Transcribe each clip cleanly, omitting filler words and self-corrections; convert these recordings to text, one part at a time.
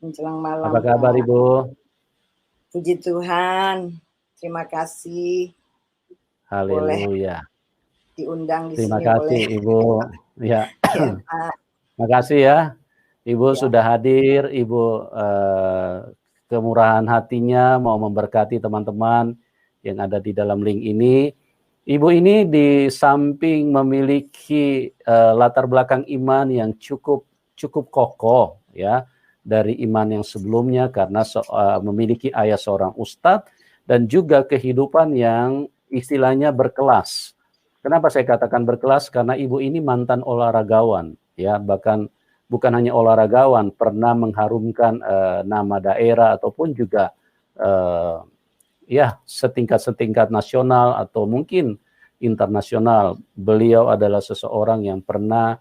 menjelang Apa malam, kabar Pak. Ibu? Puji Tuhan, terima kasih boleh Haleluya. diundang di Terima sini, boleh. kasih Ibu. Ya, Ya, Pak. makasih ya. Ibu Ya. sudah hadir, Ibu kemurahan hatinya mau memberkati teman-teman yang ada di dalam link ini. Ibu ini di samping memiliki latar belakang iman yang cukup kokoh ya dari iman yang sebelumnya karena memiliki ayah seorang ustadz dan juga kehidupan yang istilahnya berkelas. Kenapa saya katakan berkelas? Karena ibu ini mantan olahragawan ya, bahkan bukan hanya olahragawan, pernah mengharumkan nama daerah ataupun juga ya setingkat nasional atau mungkin internasional. Beliau adalah seseorang yang pernah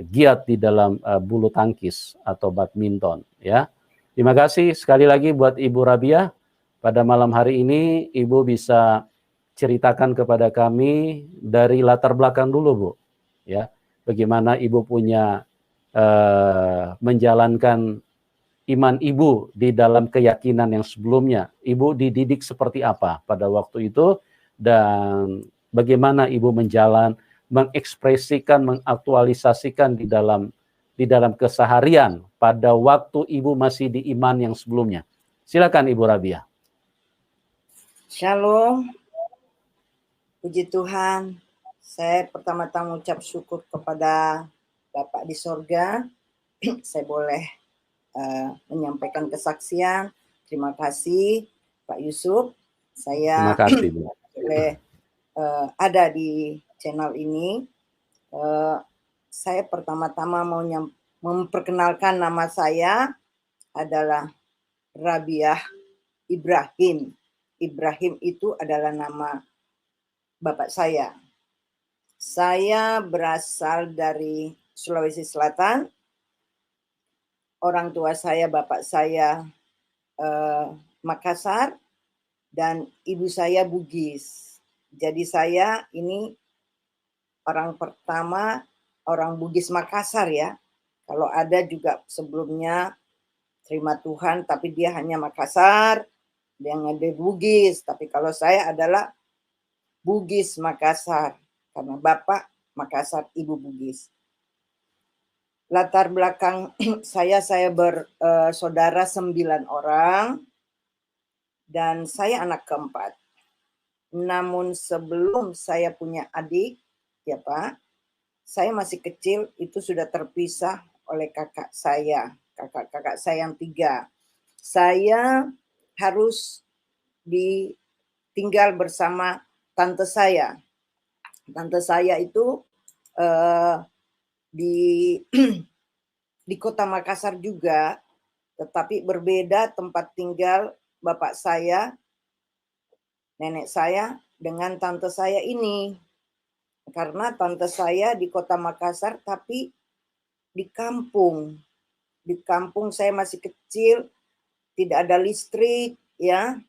giat di dalam bulu tangkis atau badminton ya. Terima kasih sekali lagi buat Ibu Rabiah. Pada malam hari ini Ibu bisa ceritakan kepada kami dari latar belakang dulu, Bu. Ya, bagaimana Ibu punya menjalankan iman Ibu di dalam keyakinan yang sebelumnya. Ibu dididik seperti apa pada waktu itu dan bagaimana Ibu mengekspresikan, mengaktualisasikan di dalam keseharian pada waktu Ibu masih di iman yang sebelumnya. Silakan Ibu Rabiah. Shalom, puji Tuhan. Saya pertama-tama ucap syukur kepada Bapak di sorga. Saya boleh menyampaikan kesaksian. Terima kasih Pak Yusuf. Terima Saya kasih, Bu. boleh ada di channel ini. Saya pertama-tama mau memperkenalkan nama saya adalah Rabiah Ibrahim. Ibrahim itu adalah nama bapak saya. Saya berasal dari Sulawesi Selatan. Orang tua saya, bapak saya Makassar dan ibu saya Bugis. Jadi saya ini orang pertama orang Bugis Makassar ya. Kalau ada juga sebelumnya terima Tuhan, tapi dia hanya Makassar, dia ada Bugis. Tapi kalau saya adalah Bugis Makassar, karena bapak Makassar, ibu Bugis. Latar belakang saya bersaudara 9 orang, dan saya anak keempat. Namun sebelum saya punya adik, ya Pak, saya masih kecil itu sudah terpisah oleh kakak saya yang 3. Saya harus tinggal bersama tante saya. Tante saya itu di kota Makassar juga, tetapi berbeda tempat tinggal bapak saya, nenek saya dengan tante saya ini. Karena tante saya di kota Makassar, tapi di kampung. Di kampung saya masih kecil, tidak ada listrik, ya.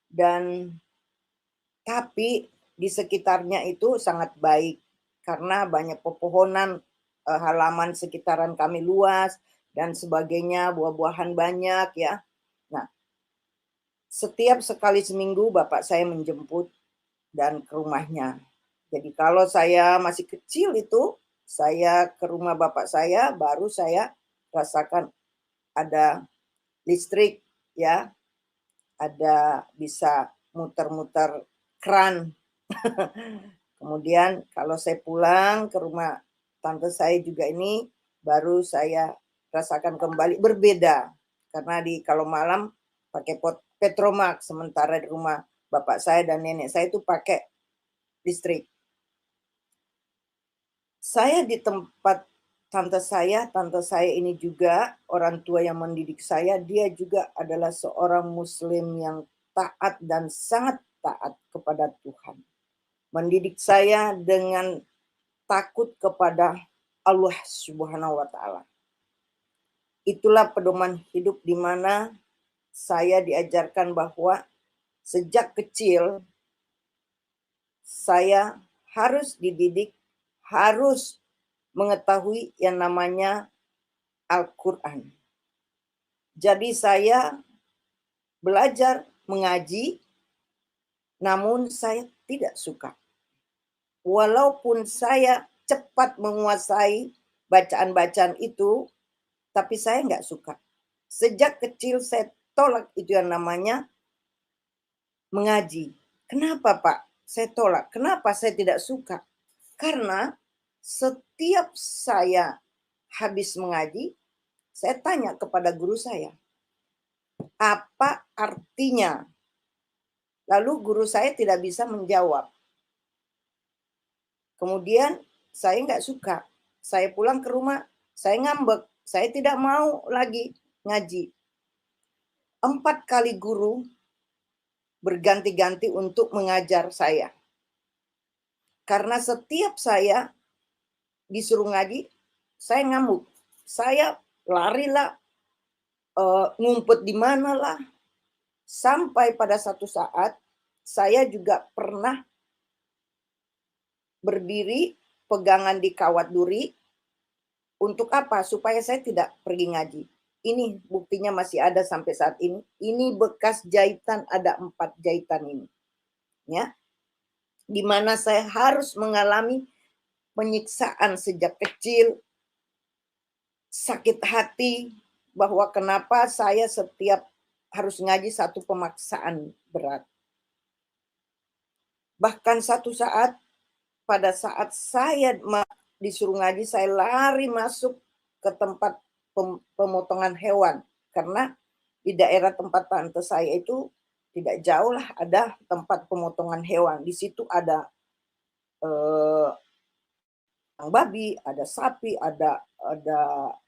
Dan tapi di sekitarnya itu sangat baik karena banyak pepohonan, halaman sekitaran kami luas dan sebagainya, buah-buahan banyak ya. Nah, setiap sekali seminggu bapak saya menjemput dan ke rumahnya. Jadi kalau saya masih kecil itu, saya ke rumah bapak saya, baru saya rasakan ada listrik ya, ada bisa muter-muter keran. Kemudian kalau saya pulang ke rumah tante saya juga ini, baru saya rasakan kembali berbeda. Karena kalau malam pakai Petromax, sementara di rumah bapak saya dan nenek saya itu pakai listrik. Saya di tempat tante saya ini juga orang tua yang mendidik saya, dia juga adalah seorang muslim yang taat dan sangat taat kepada Tuhan. Mendidik saya dengan takut kepada Allah Subhanahu wa taala. Itulah pedoman hidup di mana saya diajarkan bahwa sejak kecil saya harus dididik, harus mengetahui yang namanya Al-Quran. Jadi saya belajar mengaji, namun saya tidak suka. Walaupun saya cepat menguasai bacaan-bacaan itu, tapi saya nggak suka. Sejak kecil saya tolak itu yang namanya mengaji. Kenapa Pak? Saya tolak. Kenapa saya tidak suka? Karena setiap saya habis mengaji, saya tanya kepada guru saya, apa artinya? Lalu guru saya tidak bisa menjawab. Kemudian saya nggak suka. Saya pulang ke rumah, saya ngambek. Saya tidak mau lagi ngaji. 4 kali guru berganti-ganti untuk mengajar saya. Karena setiap saya disuruh ngaji, saya ngamuk. Saya larilah, ngumpet di mana lah. Sampai pada satu saat, saya juga pernah berdiri pegangan di kawat duri. Untuk apa? Supaya saya tidak pergi ngaji. Ini buktinya masih ada sampai saat ini. Ini bekas jahitan, ada 4 jahitan ini. Ya, di mana saya harus mengalami penyiksaan sejak kecil, sakit hati, bahwa kenapa saya setiap harus ngaji satu pemaksaan berat. Bahkan satu saat, pada saat saya disuruh ngaji, saya lari masuk ke tempat pemotongan hewan. Karena di daerah tempat tante saya itu tidak jauh lah ada tempat pemotongan hewan. Di situ ada babi, ada sapi, ada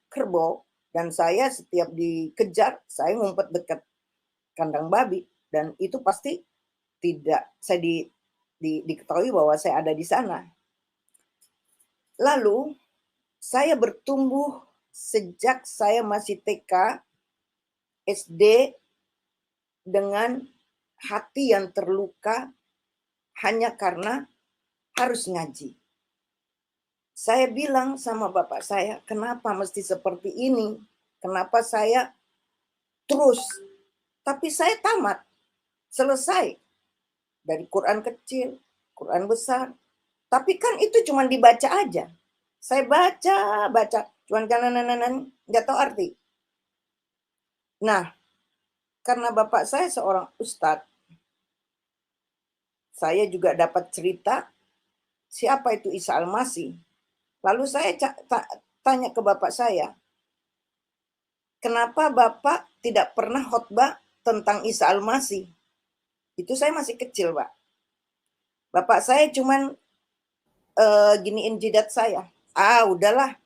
kerbau. Dan saya setiap dikejar, saya ngumpet dekat kandang babi. Dan itu pasti tidak, saya diketahui bahwa saya ada di sana. Lalu saya bertumbuh sejak saya masih TK, SD, dengan hati yang terluka hanya karena harus ngaji. Saya bilang sama bapak saya, kenapa mesti seperti ini? Kenapa saya terus? Tapi saya tamat, selesai. Dari Quran kecil, Quran besar. Tapi kan itu cuma dibaca aja. Saya baca, cuman nggak tahu arti. Nah, karena bapak saya seorang ustadz, saya juga dapat cerita siapa itu Isa Al-Masih. Lalu saya tanya ke bapak saya, kenapa bapak tidak pernah khotbah tentang Isa Al-Masih? Itu saya masih kecil, Pak. Bapak saya cuman giniin jidat saya. Udahlah,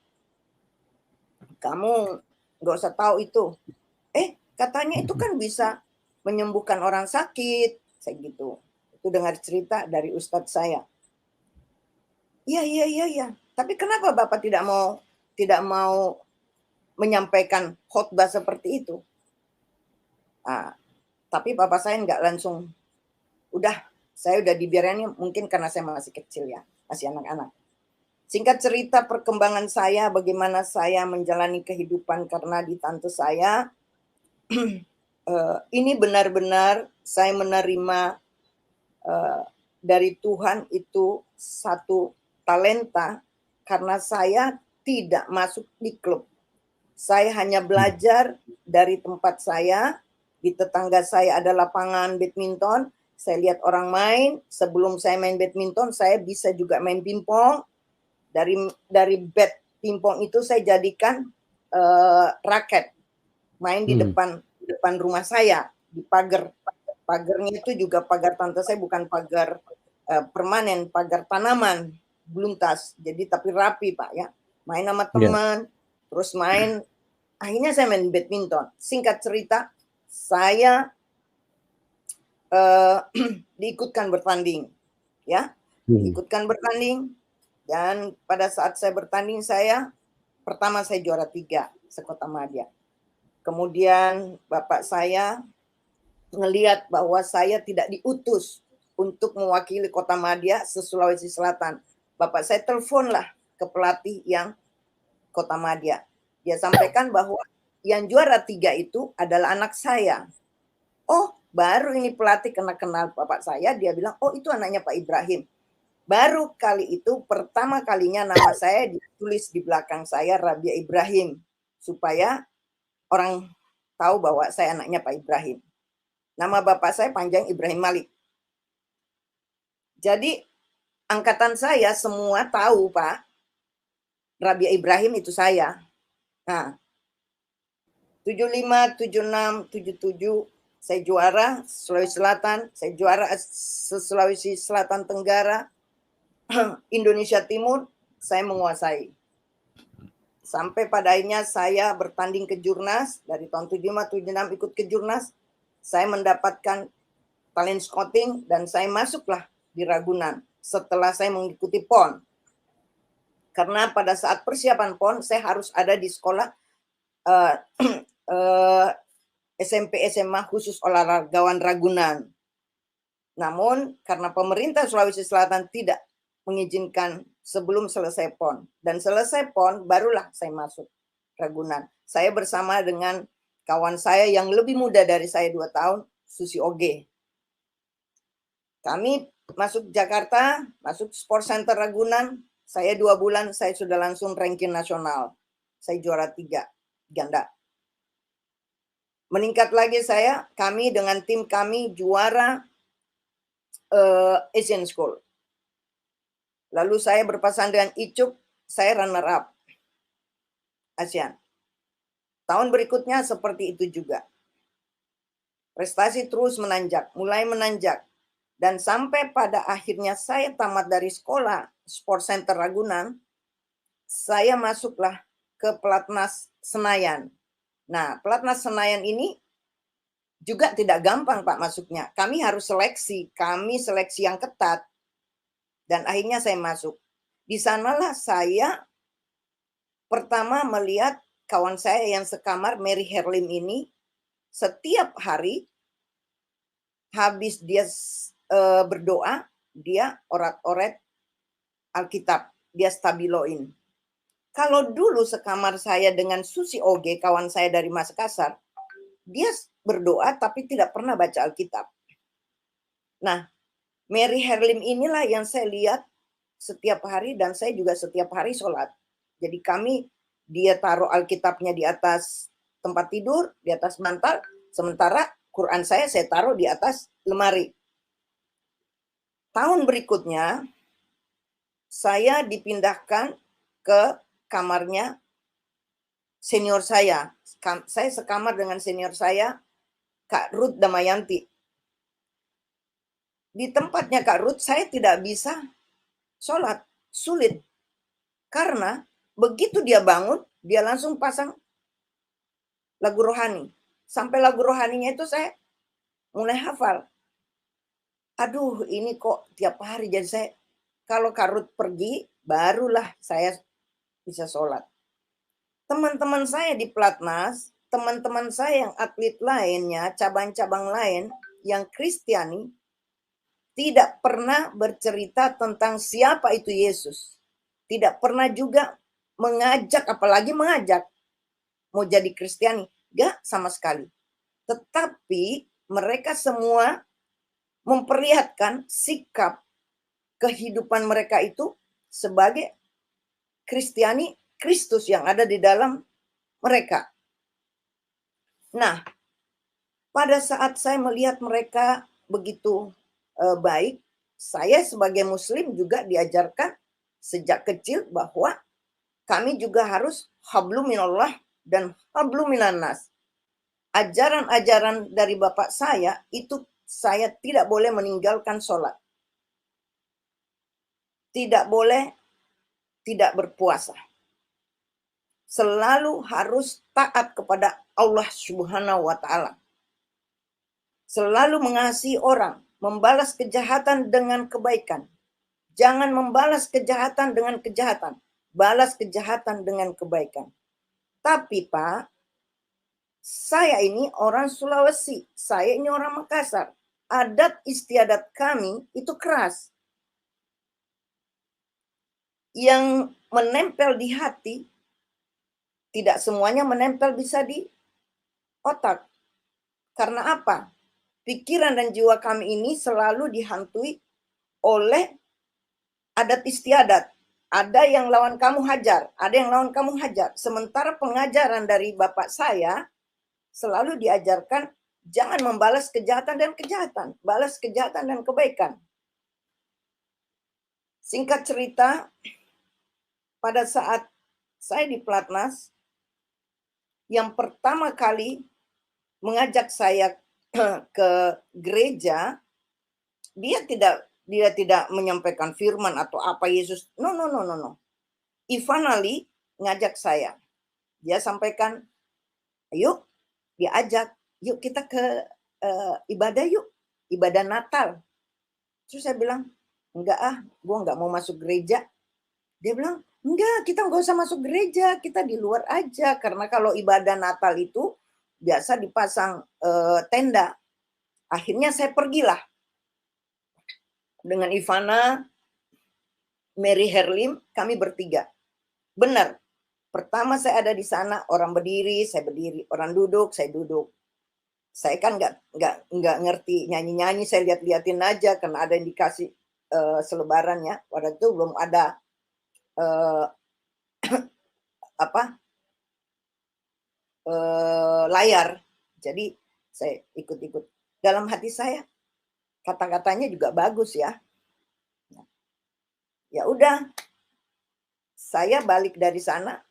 kamu nggak usah tahu itu. Katanya itu kan bisa menyembuhkan orang sakit, saya gitu. Itu dengar cerita dari ustadz saya. Iya. Tapi kenapa Bapak tidak mau menyampaikan khotbah seperti itu? Tapi Bapak saya nggak langsung. Saya udah dibiarin, mungkin karena saya masih kecil ya, masih anak-anak. Singkat cerita perkembangan saya, bagaimana saya menjalani kehidupan karena di tante saya, ini benar-benar saya menerima dari Tuhan itu satu talenta, karena saya tidak masuk di klub. Saya hanya belajar dari tempat saya. Di tetangga saya ada lapangan badminton. Saya lihat orang main. Sebelum saya main badminton, saya bisa juga main pingpong. Dari bat pingpong itu saya jadikan raket. Main di depan rumah saya, di pagar. Pagarnya itu juga pagar tante saya, bukan pagar permanen, pagar tanaman, beluntas. Jadi tapi rapi Pak ya. Main sama teman, terus main. Akhirnya saya main badminton. Singkat cerita, saya diikutkan bertanding, ya, diikutkan bertanding. Dan pada saat saya bertanding, pertama saya juara 3 se-Kotamadya. Kemudian bapak saya ngelihat bahwa saya tidak diutus untuk mewakili Kotamadya se-Sulawesi Selatan. Bapak saya teleponlah ke pelatih yang Kotamadya. Dia sampaikan bahwa yang juara 3 itu adalah anak saya. Oh, baru ini pelatih kena kenal bapak saya, dia bilang, oh itu anaknya Pak Ibrahim. Baru kali itu pertama kalinya nama saya ditulis di belakang saya Rabia Ibrahim. Supaya orang tahu bahwa saya anaknya Pak Ibrahim. Nama bapak saya panjang Ibrahim Malik. Jadi angkatan saya semua tahu Pak, Rabia Ibrahim itu saya. Nah, 75, 76, 77 saya juara Sulawesi Selatan, saya juara Sulawesi Selatan Tenggara, Indonesia Timur, saya menguasai. Sampai pada akhirnya saya bertanding ke Jurnas, dari tahun 75, 76 ikut ke Jurnas, saya mendapatkan talent scouting dan saya masuklah di Ragunan setelah saya mengikuti PON. Karena pada saat persiapan PON, saya harus ada di sekolah SMP SMA khusus olahragawan Ragunan. Namun karena pemerintah Sulawesi Selatan tidak mengizinkan sebelum selesai PON. Dan selesai PON barulah saya masuk Ragunan. Saya bersama dengan kawan saya yang lebih muda dari saya 2 tahun, Susi Oge. Kami masuk Jakarta, masuk Sport Center Ragunan, saya 2 bulan saya sudah langsung ranking nasional. Saya juara 3 ganda. Meningkat lagi kami dengan tim kami juara Asian School. Lalu saya berpasangan dengan Icuk, saya runner up ASEAN. Tahun berikutnya seperti itu juga. Prestasi terus menanjak, mulai menanjak. Dan sampai pada akhirnya saya tamat dari sekolah Sport Center Ragunan, saya masuklah ke Pelatnas Senayan. Nah, Pelatnas Senayan ini juga tidak gampang Pak masuknya. Kami harus seleksi, seleksi yang ketat. Dan akhirnya saya masuk. Di sanalah saya pertama melihat kawan saya yang sekamar, Mary Herlim ini, setiap hari habis dia berdoa, dia orat-oret Alkitab, dia stabiloin. Kalau dulu sekamar saya dengan Susi Oge, kawan saya dari Makassar, dia berdoa tapi tidak pernah baca Alkitab. Nah, Mary Herlim inilah yang saya lihat setiap hari dan saya juga setiap hari sholat. Jadi dia taruh Alkitabnya di atas tempat tidur, di atas bantal, sementara Quran saya taruh di atas lemari. Tahun berikutnya, saya dipindahkan ke kamarnya senior saya. Saya sekamar dengan senior saya, Kak Ruth Damayanti. Di tempatnya Kak Ruth, saya tidak bisa sholat, sulit. Karena begitu dia bangun, dia langsung pasang lagu rohani. Sampai lagu rohaninya itu saya mulai hafal. Aduh, ini kok tiap hari. Jadi saya, kalau Kak Ruth pergi, barulah saya bisa sholat. Teman-teman saya di Pelatnas, teman-teman saya yang atlet lainnya, cabang-cabang lain yang Kristiani, tidak pernah bercerita tentang siapa itu Yesus. Tidak pernah juga mengajak, apalagi mengajak mau jadi Kristiani. Gak sama sekali. Tetapi mereka semua memperlihatkan sikap kehidupan mereka itu sebagai Kristiani, Kristus yang ada di dalam mereka. Nah, pada saat saya melihat mereka begitu baik, saya sebagai Muslim juga diajarkan sejak kecil bahwa kami juga harus hablum minallah dan hablum minannas. Ajaran-ajaran dari bapak saya itu saya tidak boleh meninggalkan sholat. Tidak boleh tidak berpuasa. Selalu harus taat kepada Allah Subhanahu wa Ta'ala. Selalu mengasihi orang, membalas kejahatan dengan kebaikan. Jangan membalas kejahatan dengan kejahatan, balas kejahatan dengan kebaikan. Tapi Pak, saya ini orang Sulawesi, saya ini orang Makassar. Adat istiadat kami itu keras. Yang menempel di hati, tidak semuanya menempel bisa di otak. Karena apa? Pikiran dan jiwa kami ini selalu dihantui oleh adat istiadat. Ada yang lawan kamu hajar, ada yang lawan kamu hajar. Sementara pengajaran dari bapak saya selalu diajarkan jangan membalas kejahatan dan kejahatan, balas kejahatan dan kebaikan. Singkat cerita, pada saat saya di Platnas, yang pertama kali mengajak saya ke gereja, dia tidak menyampaikan firman atau apa Yesus. No. Ivan Ali ngajak saya. Dia sampaikan, yuk, diajak, yuk kita ke ibadah yuk, ibadah Natal. Terus saya bilang, enggak gue enggak mau masuk gereja. Dia bilang, enggak, kita enggak usah masuk gereja, kita di luar aja. Karena kalau ibadah Natal itu biasa dipasang tenda. Akhirnya saya pergilah dengan Ivana, Mary Herlim, kami bertiga. Benar, pertama saya ada di sana, orang berdiri, saya berdiri, orang duduk, saya duduk. Saya kan nggak ngerti nyanyi-nyanyi, saya lihat-liatin aja karena ada indikasi selebaran ya. Pada itu belum ada layar. Jadi saya ikut-ikut. Dalam hati saya kata-katanya juga bagus ya. Ya udah, saya balik dari sana,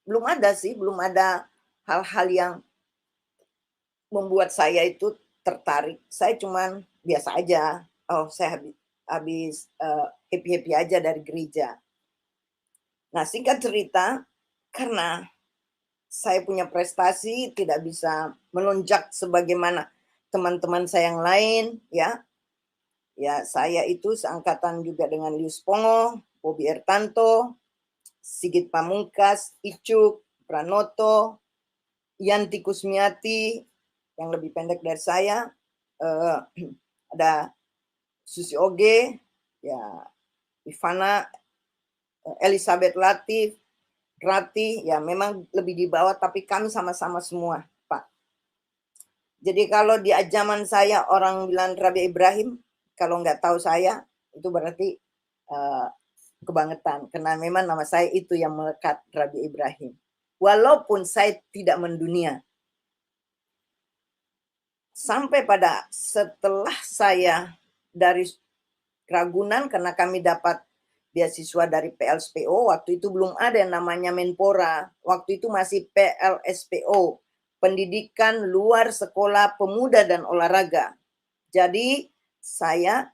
belum ada hal-hal yang membuat saya itu tertarik. Saya cuman biasa aja. Oh, saya habis happy-happy aja dari gereja. Nah, singkat cerita, karena saya punya prestasi, tidak bisa melonjak sebagaimana teman-teman saya yang lain, ya. Ya, saya itu seangkatan juga dengan Lius Pongo, Bobby Ertanto, Sigit Pamungkas, Icuk, Pranoto, Yanti Kusmiati, yang lebih pendek dari saya, ada Susi Oge, ya Ivana, Elizabeth Latif, Rati, ya memang lebih di bawah, tapi kami sama-sama semua, Pak. Jadi kalau di zaman saya orang bilang Rabi Ibrahim, kalau nggak tahu saya, itu berarti kebangetan. Karena memang nama saya itu yang melekat, Rabi Ibrahim. Walaupun saya tidak mendunia. Sampai pada setelah saya dari Ragunan, karena kami dapat beasiswa dari PLSPO, waktu itu belum ada yang namanya Menpora, waktu itu masih PLSPO, Pendidikan Luar Sekolah Pemuda dan Olahraga. Jadi saya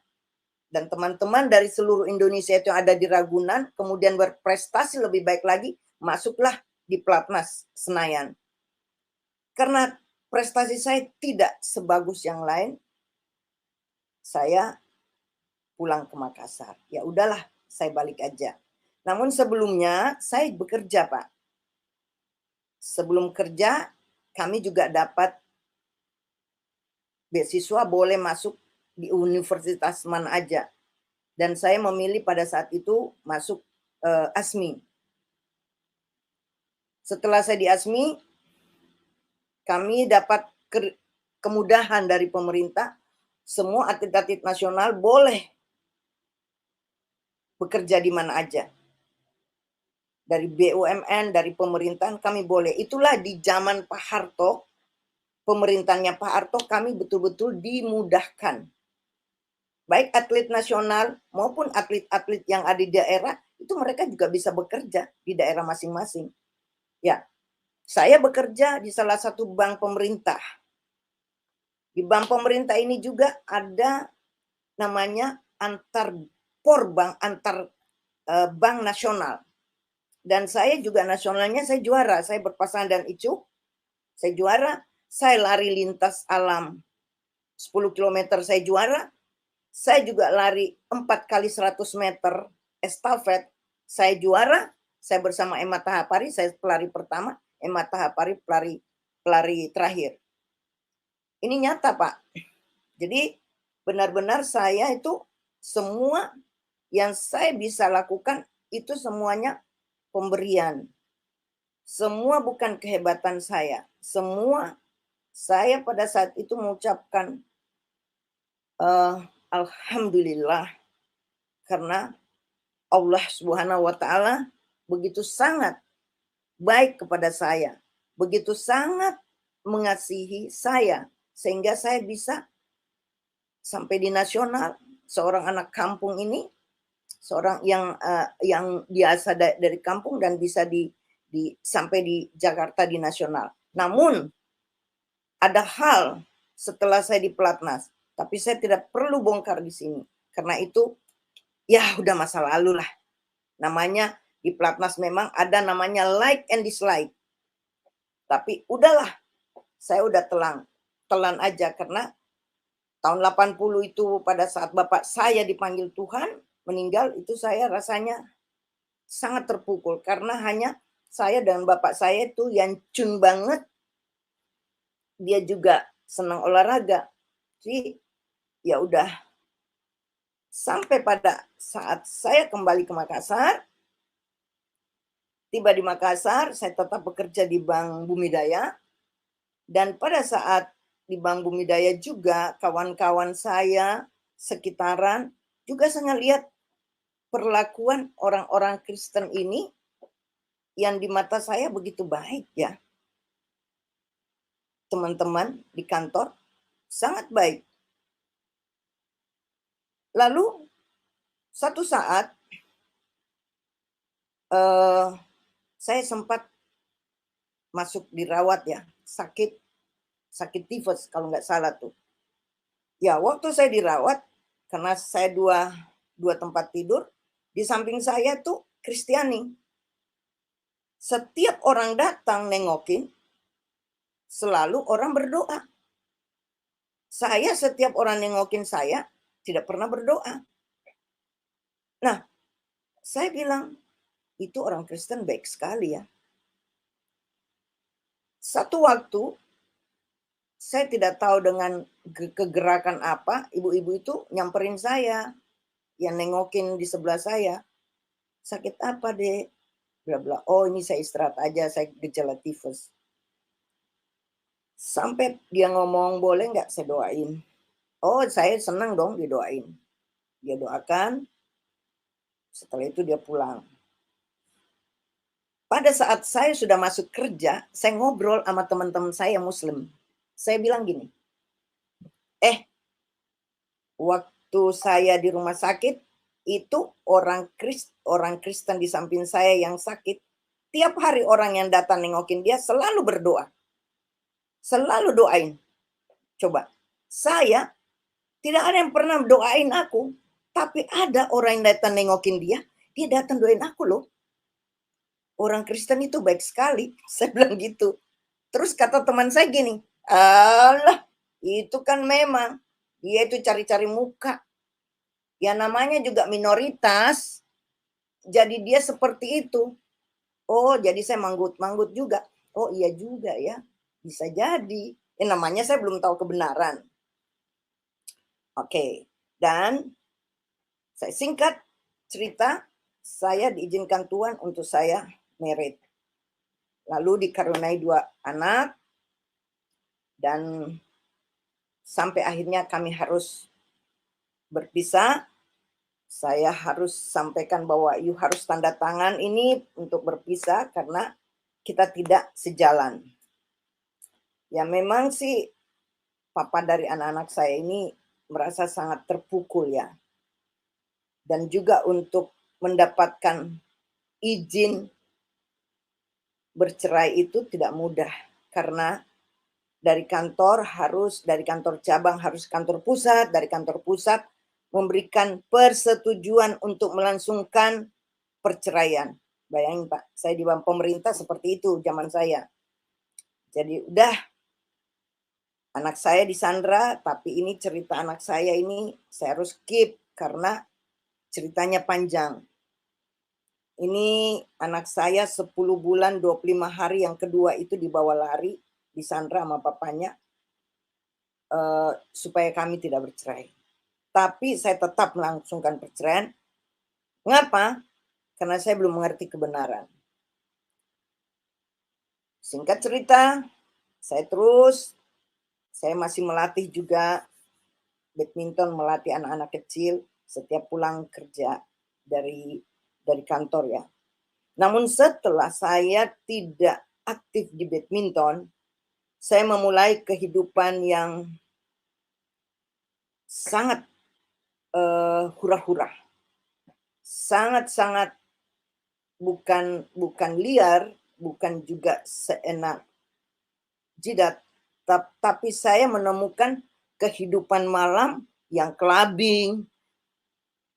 dan teman-teman dari seluruh Indonesia itu yang ada di Ragunan, kemudian berprestasi lebih baik lagi, masuklah di Platnas Senayan. Karena prestasi saya tidak sebagus yang lain, saya pulang ke Makassar. Ya udahlah, saya balik aja. Namun sebelumnya saya bekerja, Pak. Sebelum kerja, kami juga dapat beasiswa boleh masuk di universitas mana aja. Dan saya memilih pada saat itu masuk ASMI. Setelah saya di ASMI, kami dapat kemudahan dari pemerintah. Semua atlet-atlet nasional boleh bekerja di mana aja. Dari BUMN, dari pemerintahan kami boleh. Itulah di zaman Pak Harto, pemerintahnya Pak Harto, kami betul-betul dimudahkan. Baik atlet nasional maupun atlet-atlet yang ada di daerah, itu mereka juga bisa bekerja di daerah masing-masing. Ya, saya bekerja di salah satu bank pemerintah. Di bank pemerintah ini juga ada namanya antar bank nasional. Dan saya juga nasionalnya saya juara. Saya berpasangan dan Icuk. Saya juara. Saya lari lintas alam 10 km saya juara. Saya juga lari 4 kali 100 meter estafet. Saya juara. Saya bersama Emma Tahapari, saya pelari pertama. Emma Tahapari pelari terakhir. Ini nyata, Pak. Jadi benar-benar saya itu semua yang saya bisa lakukan itu semuanya pemberian. Semua bukan kehebatan saya. Semua saya pada saat itu mengucapkan alhamdulillah, karena Allah Subhanahu wa taala begitu sangat baik kepada saya, begitu sangat mengasihi saya sehingga saya bisa sampai di nasional. Seorang anak kampung ini, seorang yang biasa dari kampung dan bisa sampai di Jakarta di nasional. Namun ada hal setelah saya di pelatnas, tapi saya tidak perlu bongkar di sini karena itu ya udah masa lalu lah. Namanya di pelatnas memang ada namanya like and dislike. Tapi udahlah, saya udah telan aja karena tahun 80 itu pada saat bapak saya dipanggil Tuhan meninggal, itu saya rasanya sangat terpukul karena hanya saya dan bapak saya itu yang cun banget. Dia juga senang olahraga. Jadi ya udah, sampai pada saat saya kembali ke Makassar, tiba di Makassar, saya tetap bekerja di Bank Bumidaya. Dan pada saat di Bank Bumidaya juga kawan-kawan saya sekitaran juga saya lihat perlakuan orang-orang Kristen ini yang di mata saya begitu baik ya. Teman-teman di kantor sangat baik. Lalu satu saat saya sempat masuk dirawat ya, sakit tifus kalau nggak salah tuh. Ya waktu saya dirawat, karena saya dua tempat tidur, di samping saya tuh Kristiani. Setiap orang datang nengokin, selalu orang berdoa. Saya setiap orang nengokin saya, tidak pernah berdoa. Nah, saya bilang, itu orang Kristen baik sekali ya. Satu waktu, saya tidak tahu dengan kegerakan apa, ibu-ibu itu nyamperin saya, yang nengokin di sebelah saya. Sakit apa, Dek? Bla bla. Oh, ini saya istirahat aja, saya gejala tifus. Sampai dia ngomong, boleh nggak saya doain? Oh, saya senang dong didoain. Dia doakan, setelah itu dia pulang. Pada saat saya sudah masuk kerja, saya ngobrol sama teman-teman saya Muslim. Saya bilang gini, waktu saya di rumah sakit, itu orang Kristen di samping saya yang sakit, tiap hari orang yang datang nengokin dia selalu berdoa. Selalu doain. Coba, saya tidak ada yang pernah doain aku, tapi ada orang yang datang nengokin dia datang doain aku loh. Orang Kristen itu baik sekali, saya bilang gitu. Terus kata teman saya gini, alah itu kan memang dia itu cari-cari muka. Ya namanya juga minoritas, jadi dia seperti itu. Oh jadi saya manggut-manggut juga. Oh iya juga ya, bisa jadi. Namanya saya belum tahu kebenaran. Oke, dan saya singkat cerita, saya diizinkan Tuhan untuk saya married. Lalu dikaruniai 2 anak, dan sampai akhirnya kami harus berpisah. Saya harus sampaikan bahwa you harus tanda tangan ini untuk berpisah karena kita tidak sejalan. Ya memang sih papa dari anak-anak saya ini merasa sangat terpukul ya. Dan juga untuk mendapatkan izin bercerai itu tidak mudah karena dari kantor cabang harus kantor pusat, dari kantor pusat memberikan persetujuan untuk melangsungkan perceraian. Bayangin Pak, saya di bawah pemerintah seperti itu zaman saya. Jadi udah, anak saya disandra, tapi ini cerita anak saya ini saya harus keep karena ceritanya panjang. Ini anak saya 10 bulan 25 hari yang kedua itu dibawa lari, disandra sama papanya, supaya kami tidak bercerai. Tapi saya tetap melangsungkan perceraian. Mengapa? Karena saya belum mengerti kebenaran. Singkat cerita, saya masih melatih juga badminton, melatih anak-anak kecil setiap pulang kerja dari kantor ya. Namun setelah saya tidak aktif di badminton, saya memulai kehidupan yang sangat hura-hura, sangat-sangat bukan liar, bukan juga seenak jidat, tapi saya menemukan kehidupan malam yang clubbing,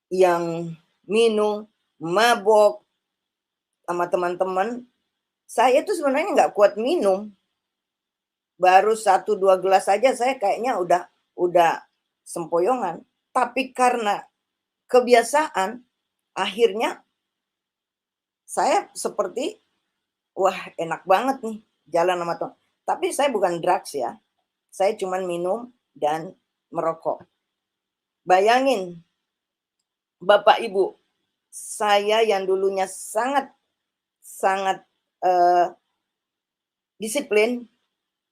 yang minum, mabok sama teman-teman. Saya itu sebenarnya nggak kuat minum, baru 1-2 gelas saja saya kayaknya udah sempoyongan. Tapi karena kebiasaan, akhirnya saya seperti, wah enak banget nih jalan sama teman. Tapi saya bukan drugs ya, saya cuma minum dan merokok. Bayangin, Bapak Ibu, saya yang dulunya sangat disiplin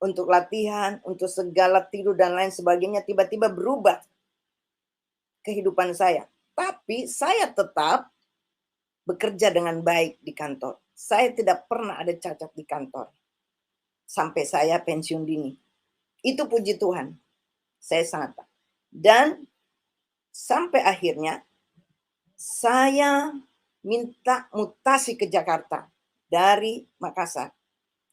untuk latihan, untuk segala tidur dan lain sebagainya, tiba-tiba berubah kehidupan saya. Tapi saya tetap bekerja dengan baik di kantor. Saya tidak pernah ada cacat di kantor. Sampai saya pensiun dini. Itu puji Tuhan. Saya sangat. Dan sampai akhirnya saya minta mutasi ke Jakarta dari Makassar.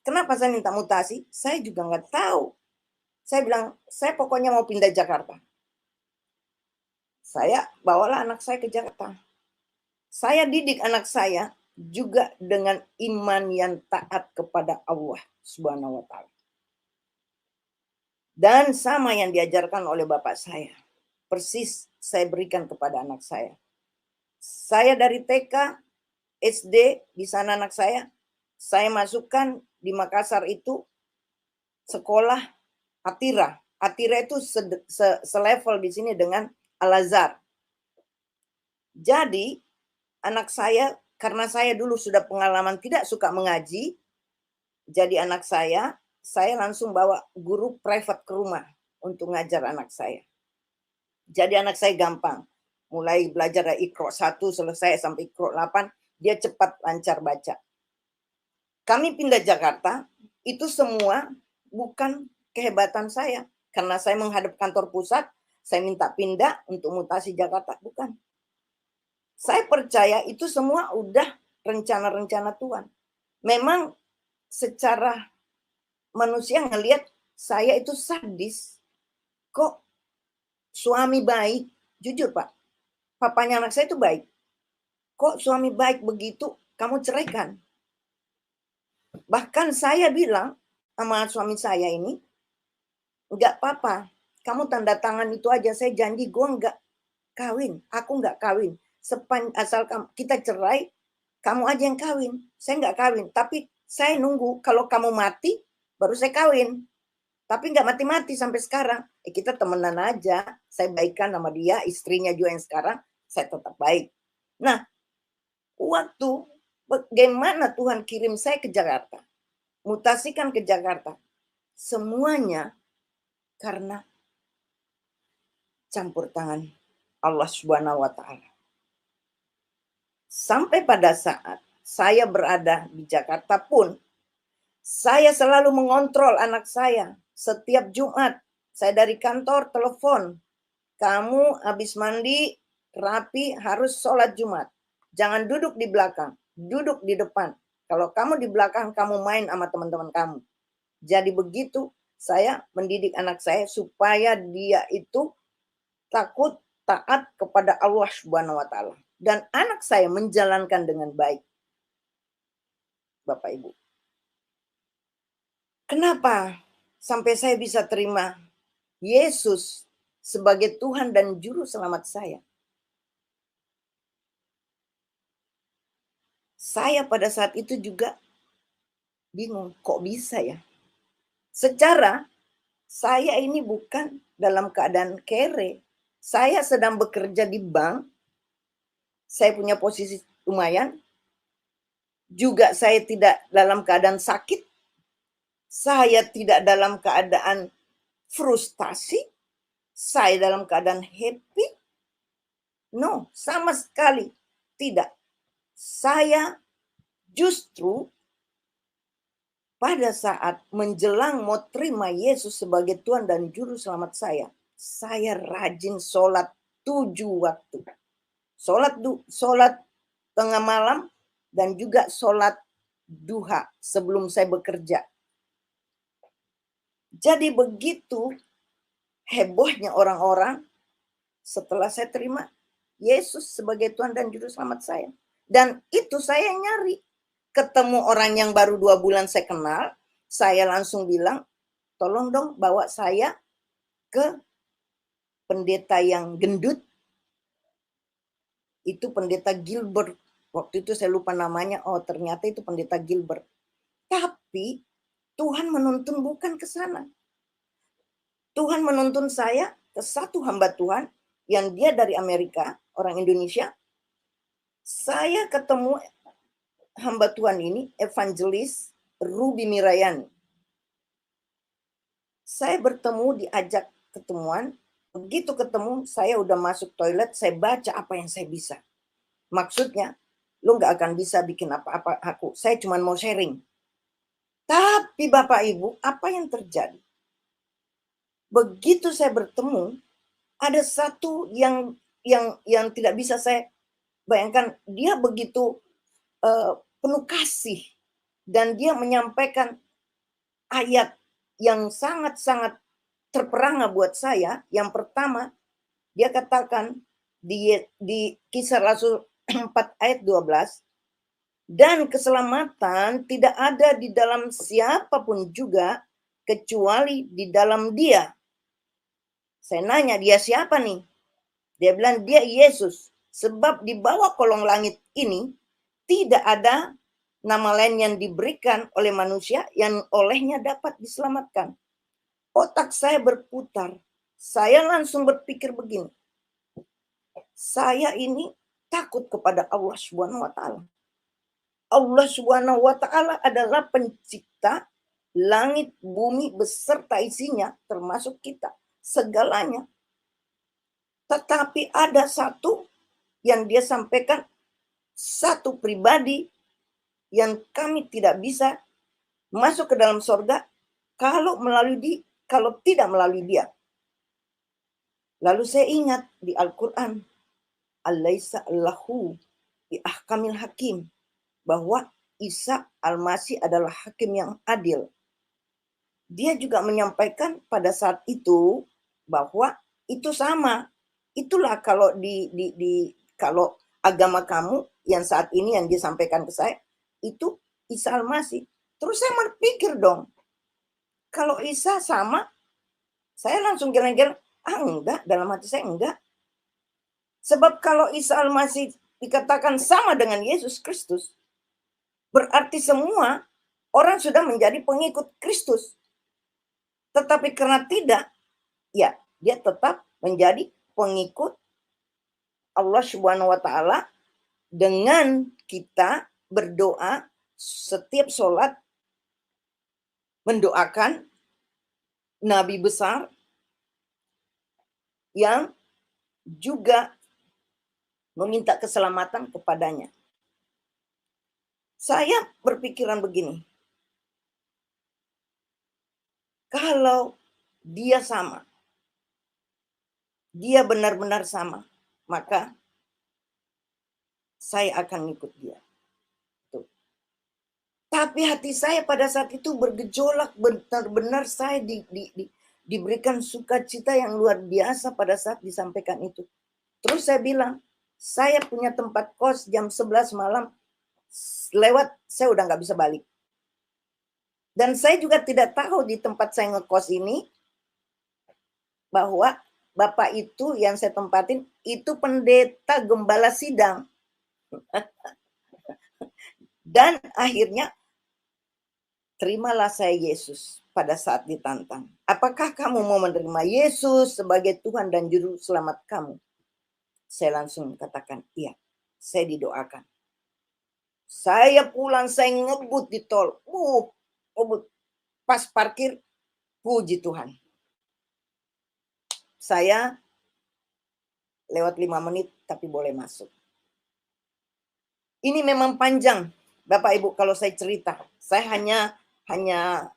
Kenapa saya minta mutasi? Saya juga nggak tahu. Saya bilang, saya pokoknya mau pindah Jakarta. Saya bawalah anak saya ke Jakarta. Saya didik anak saya juga dengan iman yang taat kepada Allah Subhanahu wa Ta'ala. Dan sama yang diajarkan oleh bapak saya, persis saya berikan kepada anak saya. Saya dari TK, SD, di sana anak saya masukkan di Makassar itu sekolah Atira. Atira itu selevel di sini dengan Al-Azhar. Jadi anak saya, karena saya dulu sudah pengalaman tidak suka mengaji, jadi anak saya langsung bawa guru private ke rumah untuk ngajar anak saya. Jadi anak saya gampang. Mulai belajar dari Iqra 1 selesai sampai Iqra 8, dia cepat lancar baca. Kami pindah Jakarta, itu semua bukan kehebatan saya. Karena saya menghadap kantor pusat, saya minta pindah untuk mutasi Jakarta. Bukan. Saya percaya itu semua udah rencana-rencana Tuhan. Memang secara manusia ngelihat saya itu sadis. Kok suami baik, jujur Pak, papanya anak saya itu baik. Kok suami baik begitu, kamu ceraikan? Bahkan saya bilang sama suami saya ini, enggak apa-apa, kamu tanda tangan itu aja, saya janji gue enggak kawin, aku enggak kawin. Asal kita cerai, kamu aja yang kawin, saya enggak kawin. Tapi saya nunggu kalau kamu mati, baru saya kawin. Tapi enggak mati-mati sampai sekarang. Kita temenan aja, saya baikkan sama dia, istrinya juga yang sekarang, saya tetap baik. Nah, waktu bagaimana Tuhan kirim saya ke Jakarta, mutasikan ke Jakarta, semuanya karena campur tangan Allah Subhanahu wa Ta'ala. Sampai pada saat saya berada di Jakarta pun, saya selalu mengontrol anak saya. Setiap Jumat, saya dari kantor telepon, kamu habis mandi, rapi, harus sholat Jumat. Jangan duduk di belakang, duduk di depan. Kalau kamu di belakang, kamu main sama teman-teman kamu. Jadi begitu saya mendidik anak saya supaya dia itu takut, taat kepada Allah Subhanahu wa Ta'ala. Dan anak saya menjalankan dengan baik. Bapak Ibu. Kenapa sampai saya bisa terima Yesus sebagai Tuhan dan Juru Selamat saya? Saya pada saat itu juga bingung, kok bisa ya? Secara saya ini bukan dalam keadaan kere. Saya sedang bekerja di bank. Saya punya posisi lumayan. Juga saya tidak dalam keadaan sakit. Saya tidak dalam keadaan frustasi, saya dalam keadaan happy. No, sama sekali tidak. Saya justru pada saat menjelang mau terima Yesus sebagai Tuhan dan Juru Selamat saya rajin sholat 7 waktu. Sholat tengah malam dan juga sholat duha sebelum saya bekerja. Jadi begitu hebohnya orang-orang setelah saya terima Yesus sebagai Tuhan dan Juru Selamat saya. Dan itu saya nyari. Ketemu orang yang baru 2 bulan saya kenal, saya langsung bilang, tolong dong bawa saya ke pendeta yang gendut. Itu pendeta Gilbert. Waktu itu saya lupa namanya, oh ternyata itu pendeta Gilbert. Tapi Tuhan menuntun bukan ke sana. Tuhan menuntun saya ke satu hamba Tuhan yang dia dari Amerika, orang Indonesia. Saya ketemu hamba Tuhan ini, evangelis Ruby Mirayani. Saya bertemu, diajak ketemuan. Begitu ketemu, saya udah masuk toilet, saya baca apa yang saya bisa. Maksudnya, lu gak akan bisa bikin apa-apa aku. Saya cuma mau sharing. Tapi Bapak Ibu, apa yang terjadi? Begitu saya bertemu, ada satu yang tidak bisa saya bayangkan. Dia begitu penuh kasih dan dia menyampaikan ayat yang sangat-sangat terperangah buat saya. Yang pertama, dia katakan di Kisah Rasul 4 ayat 12, dan keselamatan tidak ada di dalam siapapun juga kecuali di dalam Dia. Saya nanya, dia siapa nih? Dia bilang dia Yesus. Sebab di bawah kolong langit ini tidak ada nama lain yang diberikan oleh manusia yang olehnya dapat diselamatkan. Otak saya berputar. Saya langsung berpikir begini. Saya ini takut kepada Allah Subhanahu wa taala. Allah Subhanahu wa taala adalah pencipta langit, bumi beserta isinya, termasuk kita, segalanya. Tetapi ada satu yang dia sampaikan, satu pribadi yang kami tidak bisa masuk ke dalam surga kalau tidak melalui dia. Lalu saya ingat di Al-Quran, Alaisa Allahu bi ahkamil hakim, bahwa Isa Al-Masih adalah hakim yang adil. Dia juga menyampaikan pada saat itu bahwa itu sama. Itulah kalau kalau agama kamu yang saat ini yang disampaikan ke saya, itu Isa Al-Masih. Terus saya berpikir dong, kalau Isa sama, saya langsung kira-kira, enggak, dalam hati saya enggak. Sebab kalau Isa Al-Masih dikatakan sama dengan Yesus Kristus, berarti semua orang sudah menjadi pengikut Kristus. Tetapi karena tidak, ya dia tetap menjadi pengikut Allah Subhanahu wa taala dengan kita berdoa setiap sholat, mendoakan nabi besar yang juga meminta keselamatan kepadanya. Saya berpikiran begini, kalau dia sama, dia benar-benar sama, maka saya akan ikut dia. Tuh. Tapi hati saya pada saat itu bergejolak, benar-benar saya diberikan sukacita yang luar biasa pada saat disampaikan itu. Terus saya bilang, saya punya tempat kos jam 11 malam, lewat saya udah nggak bisa balik. Dan saya juga tidak tahu di tempat saya ngekos ini, bahwa Bapak itu yang saya tempatin, itu pendeta gembala sidang. Dan akhirnya, terimalah saya Yesus pada saat ditantang. Apakah kamu mau menerima Yesus sebagai Tuhan dan Juru Selamat kamu? Saya langsung katakan, iya. Saya didoakan. Saya pulang, saya ngebut di tol. Ngebut. pas parkir, puji Tuhan. Saya lewat 5 menit tapi boleh masuk. Ini memang panjang, Bapak Ibu, kalau saya cerita. Saya hanya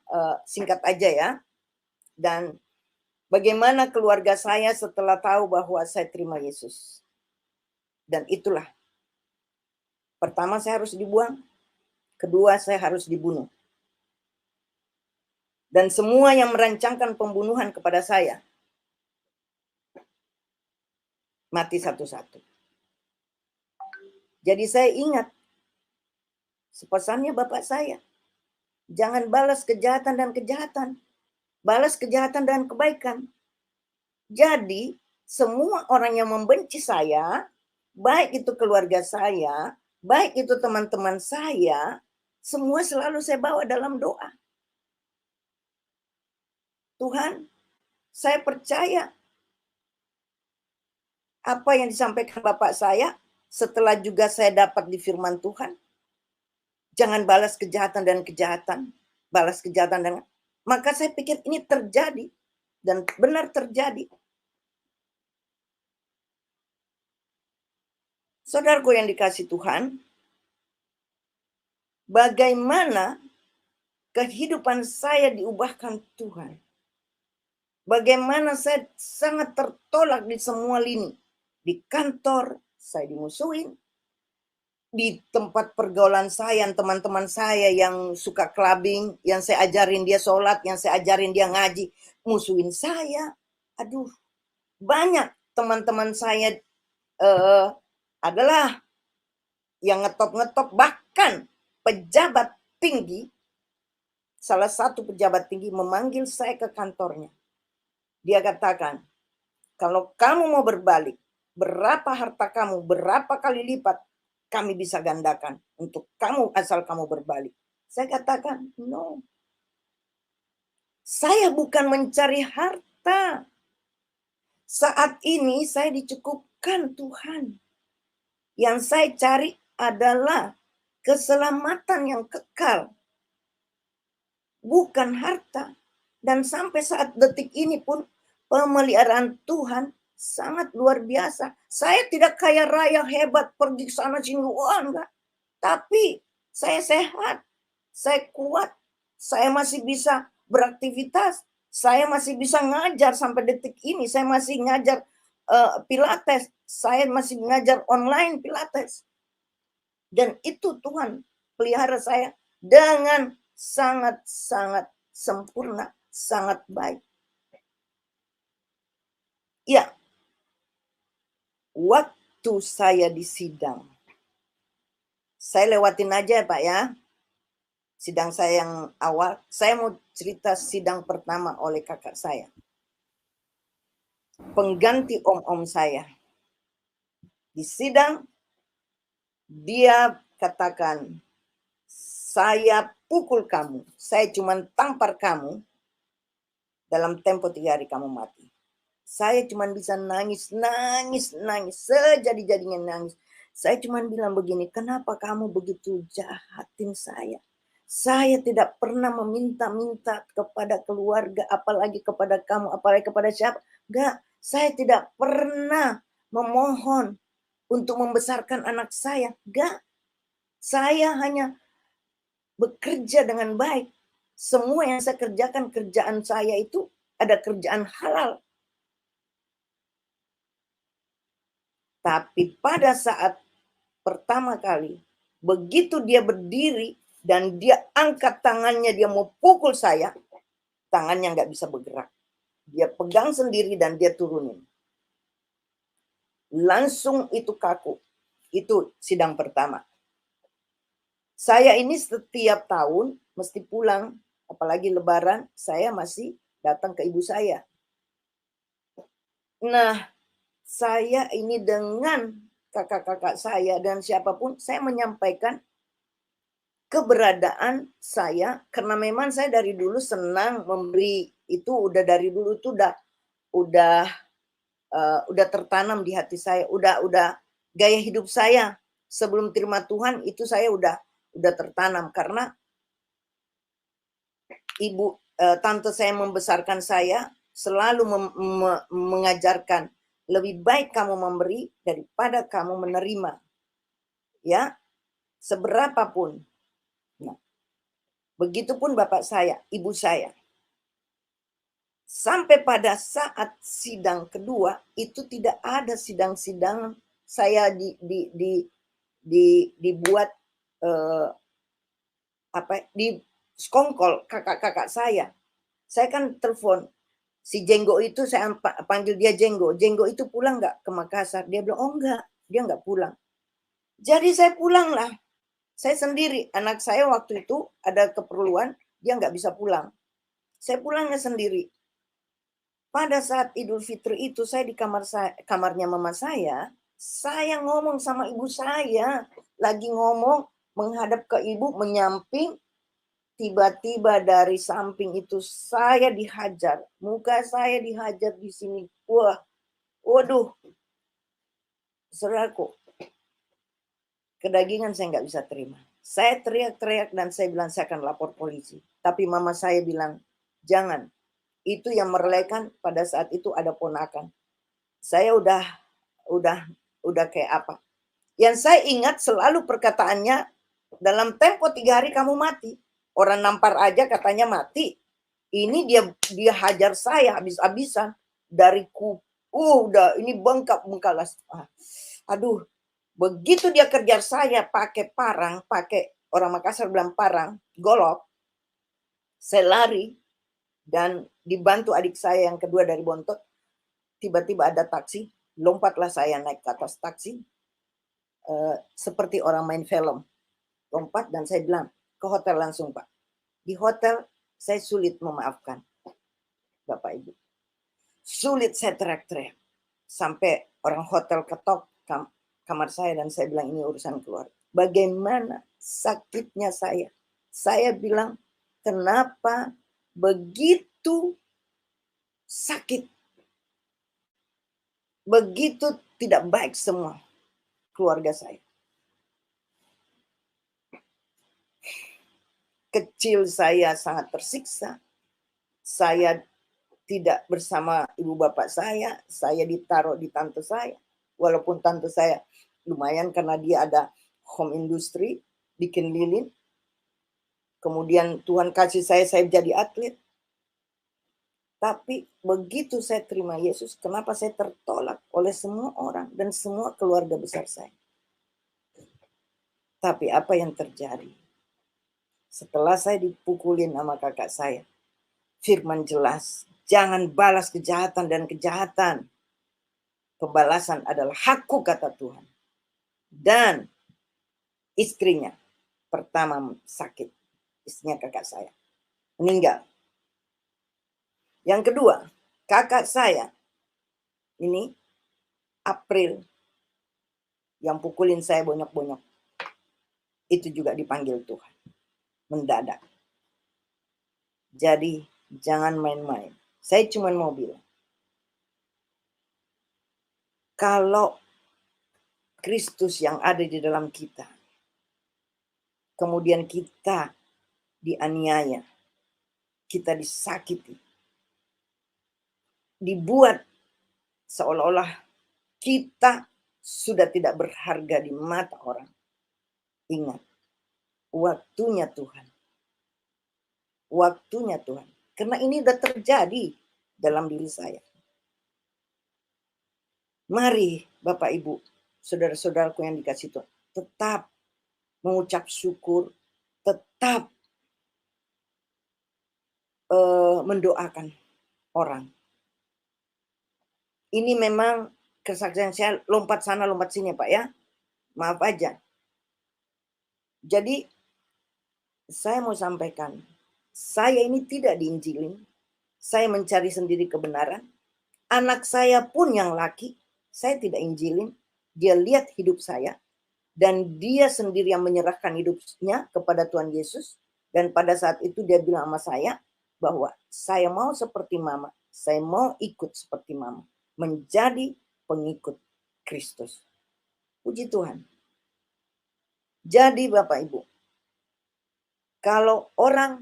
singkat aja ya. Dan bagaimana keluarga saya setelah tahu bahwa saya terima Yesus. Dan itulah. Pertama saya harus dibuang, kedua saya harus dibunuh. Dan semua yang merancangkan pembunuhan kepada saya mati satu-satu. Jadi saya ingat pesannya Bapak saya. Jangan balas kejahatan dan kejahatan. Balas kejahatan dan kebaikan. Jadi semua orang yang membenci saya, baik itu keluarga saya, baik itu teman-teman saya, semua selalu saya bawa dalam doa. Tuhan, saya percaya apa yang disampaikan Bapak saya, setelah juga saya dapat di firman Tuhan, jangan balas kejahatan dan kejahatan, balas kejahatan dan... Maka saya pikir ini terjadi, dan benar terjadi. Saudaraku yang dikasih Tuhan, bagaimana kehidupan saya diubahkan Tuhan. Bagaimana saya sangat tertolak di semua lini. Di kantor, saya dimusuhin. Di tempat pergaulan saya, teman-teman saya yang suka clubbing, yang saya ajarin dia sholat, yang saya ajarin dia ngaji, musuhin saya. Aduh, banyak teman-teman saya adalah yang ngetop-ngetop, bahkan pejabat tinggi, salah satu pejabat tinggi memanggil saya ke kantornya. Dia katakan, kalau kamu mau berbalik, berapa harta kamu, berapa kali lipat, kami bisa gandakan untuk kamu asal kamu berbalik. Saya katakan, no. Saya bukan mencari harta. Saat ini saya dicukupkan Tuhan. Yang saya cari adalah keselamatan yang kekal. Bukan harta. Dan sampai saat detik ini pun pemeliharaan Tuhan sangat luar biasa. Saya tidak kaya raya hebat pergi sana sini, wah enggak. Tapi saya sehat, saya kuat, saya masih bisa beraktivitas, saya masih bisa ngajar sampai detik ini, saya masih ngajar Pilates, saya masih ngajar online Pilates. Dan itu Tuhan pelihara saya dengan sangat-sangat sempurna, sangat baik. Ya, waktu saya di sidang, saya lewatin aja Pak ya, sidang saya yang awal. Saya mau cerita sidang pertama oleh kakak saya, pengganti om-om saya. Di sidang, dia katakan, saya pukul kamu, saya cuma tampar kamu, dalam tempo 3 hari kamu mati. Saya cuma bisa nangis, sejadi-jadinya nangis. Saya cuma bilang begini, kenapa kamu begitu jahatin saya? Saya tidak pernah meminta-minta kepada keluarga, apalagi kepada kamu, apalagi kepada siapa. Enggak, saya tidak pernah memohon untuk membesarkan anak saya. Enggak, saya hanya bekerja dengan baik. Semua yang saya kerjakan, kerjaan saya itu ada kerjaan halal. Tapi pada saat pertama kali, begitu dia berdiri dan dia angkat tangannya, dia mau pukul saya, tangannya nggak bisa bergerak. Dia pegang sendiri dan dia turunin. Langsung itu kaku. Itu sidang pertama. Saya ini setiap tahun mesti pulang, apalagi lebaran, saya masih datang ke ibu saya. Nah, saya ini dengan kakak-kakak saya dan siapapun, saya menyampaikan keberadaan saya, karena memang saya dari dulu senang memberi, itu udah dari dulu itu udah tertanam di hati saya, udah gaya hidup saya sebelum terima Tuhan itu saya udah tertanam, karena tante saya membesarkan saya selalu mengajarkan lebih baik kamu memberi daripada kamu menerima. Ya, seberapapun. Nah, begitupun bapak saya, ibu saya. Sampai pada saat sidang kedua itu tidak ada sidang-sidang saya dibuat di skongkol kakak-kakak saya. Saya kan telepon si Jenggo itu, saya panggil dia Jenggo. Jenggo itu pulang nggak ke Makassar? Dia bilang, oh enggak, dia nggak pulang. Jadi saya pulang lah. Saya sendiri, anak saya waktu itu ada keperluan, dia nggak bisa pulang. Saya pulangnya sendiri. Pada saat Idul Fitri itu saya di kamarnya mama saya ngomong sama ibu saya, lagi ngomong menghadap ke ibu, menyamping, tiba-tiba dari samping itu saya dihajar, muka saya dihajar di sini. Wah, waduh, saudaraku, kedagingan saya nggak bisa terima. Saya teriak-teriak dan saya bilang saya akan lapor polisi. Tapi mama saya bilang, jangan. Itu yang merelakan pada saat itu ada ponakan. Saya udah kayak apa. Yang saya ingat selalu perkataannya, dalam tempo 3 hari kamu mati. Orang nampar aja katanya mati. Ini dia hajar saya habis-habisan dari udah ini bengkak-bengkalas. Aduh, begitu dia kejar saya pakai parang, pakai orang Makassar bilang parang, golok. Saya lari dan dibantu adik saya yang kedua dari Bontot. Tiba-tiba ada taksi, lompatlah saya naik ke atas taksi. Seperti orang main film. Lompat dan saya bilang, ke hotel langsung Pak. Di hotel saya sulit memaafkan Bapak Ibu. Sulit, saya teriak-teriak. Sampai orang hotel ketok kamar saya dan saya bilang ini urusan keluarga. Bagaimana sakitnya saya. Saya bilang, kenapa begitu sakit. Begitu tidak baik semua keluarga saya. Kecil saya sangat tersiksa. Saya tidak bersama ibu bapak saya ditaruh di tante saya. Walaupun tante saya lumayan karena dia ada home industry, bikin lilin. Kemudian Tuhan kasih saya jadi atlet. Tapi begitu saya terima Yesus, kenapa saya tertolak oleh semua orang dan semua keluarga besar saya. Tapi apa yang terjadi? Setelah saya dipukulin sama kakak saya, firman jelas, jangan balas kejahatan dan kejahatan. Pembalasan adalah hakku, kata Tuhan. Dan istrinya pertama sakit, istrinya kakak saya meninggal. Yang kedua, kakak saya ini April yang pukulin saya bonyok-bonyok, itu juga dipanggil Tuhan mendadak. Jadi jangan main-main. Saya cuma mau bilang, kalau Kristus yang ada di dalam kita, kemudian kita dianiaya, kita disakiti, dibuat seolah-olah kita sudah tidak berharga di mata orang. Ingat, waktunya Tuhan. Waktunya Tuhan. Karena ini sudah terjadi dalam diri saya. Mari Bapak Ibu, saudara-saudaraku yang dikasih Tuhan, tetap mengucap syukur, tetap mendoakan orang. Ini memang kesaksian saya lompat sana lompat sini Pak ya. Maaf aja. Jadi saya mau sampaikan, saya ini tidak diinjilin. Saya mencari sendiri kebenaran. Anak saya pun yang laki, saya tidak injilin. Dia lihat hidup saya. Dan dia sendiri yang menyerahkan hidupnya kepada Tuhan Yesus. Dan pada saat itu dia bilang sama saya, bahwa saya mau seperti mama. Saya mau ikut seperti mama. Menjadi pengikut Kristus. Puji Tuhan. Jadi Bapak Ibu, kalau orang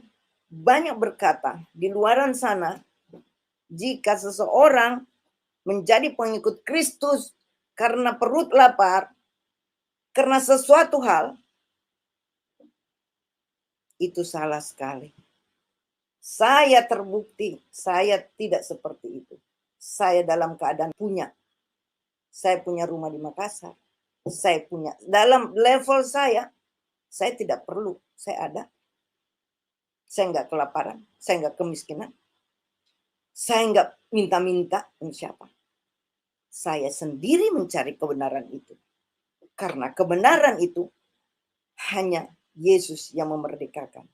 banyak berkata di luaran sana, jika seseorang menjadi pengikut Kristus karena perut lapar, karena sesuatu hal, itu salah sekali. Saya terbukti, saya tidak seperti itu. Saya dalam keadaan punya. Saya punya rumah di Makassar. Saya punya, dalam level saya tidak perlu, saya ada. Saya nggak kelaparan, saya nggak kemiskinan. Saya nggak minta-minta siapa. Saya sendiri mencari kebenaran itu. Karena kebenaran itu hanya Yesus yang memerdekakan.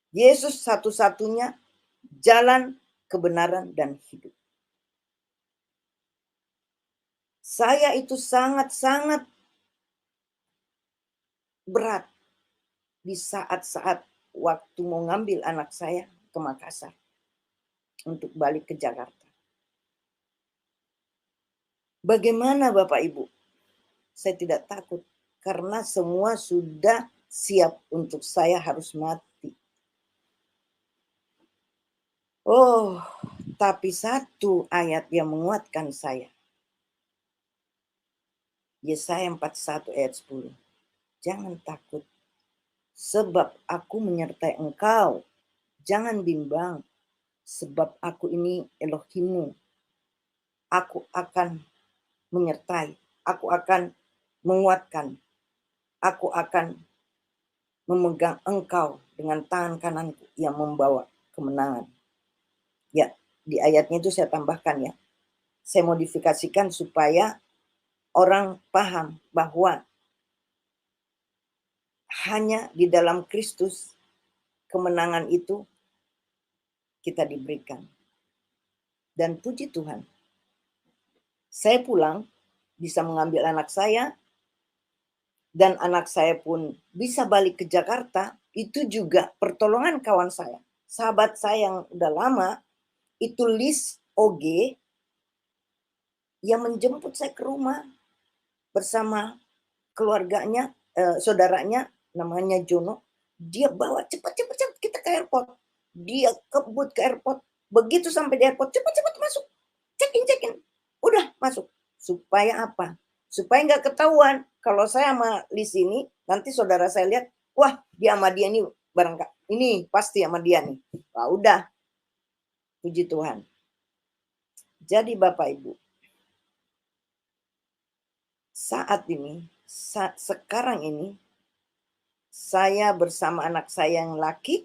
Yesus satu-satunya jalan, kebenaran, dan hidup. Saya itu sangat-sangat berat di saat-saat waktu mau ngambil anak saya ke Makassar untuk balik ke Jakarta. Bagaimana Bapak Ibu? Saya tidak takut karena semua sudah siap untuk saya harus mati. Oh, tapi satu ayat yang menguatkan saya. Yesaya 41 ayat 10. Jangan takut, sebab aku menyertai engkau. Jangan bimbang, sebab aku ini Elohimmu. Aku akan menyertai, aku akan menguatkan, aku akan memegang engkau dengan tangan kananku yang membawa kemenangan. Ya, di ayatnya itu saya tambahkan ya. Saya modifikasikan supaya orang paham bahwa hanya di dalam Kristus kemenangan itu kita diberikan. Dan puji Tuhan, saya pulang bisa mengambil anak saya, dan anak saya pun bisa balik ke Jakarta. Itu juga pertolongan kawan saya, sahabat saya yang udah lama, itu Lis OG, yang menjemput saya ke rumah bersama keluarganya, saudaranya namanya Jono. Dia bawa cepat kita ke airport. Dia kebut ke airport. Begitu sampai di airport, cepat masuk, check in, udah masuk. Supaya apa? Supaya nggak ketahuan kalau saya sama Lis ini, nanti saudara saya lihat, wah dia sama dia nih, barangkali ini pasti sama dia nih. Wah udah, puji Tuhan. Jadi Bapak Ibu, saat ini, sekarang ini, saya bersama anak saya yang laki,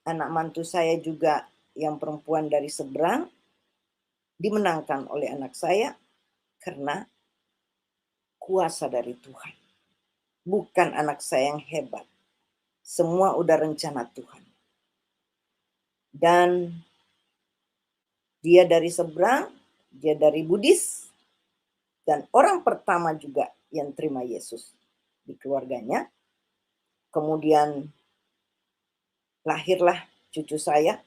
anak mantu saya juga yang perempuan dari seberang, dimenangkan oleh anak saya karena kuasa dari Tuhan. Bukan anak saya yang hebat. Semua udah rencana Tuhan. Dan dia dari seberang, dia dari Buddhis, dan orang pertama juga yang terima Yesus di keluarganya. Kemudian lahirlah cucu saya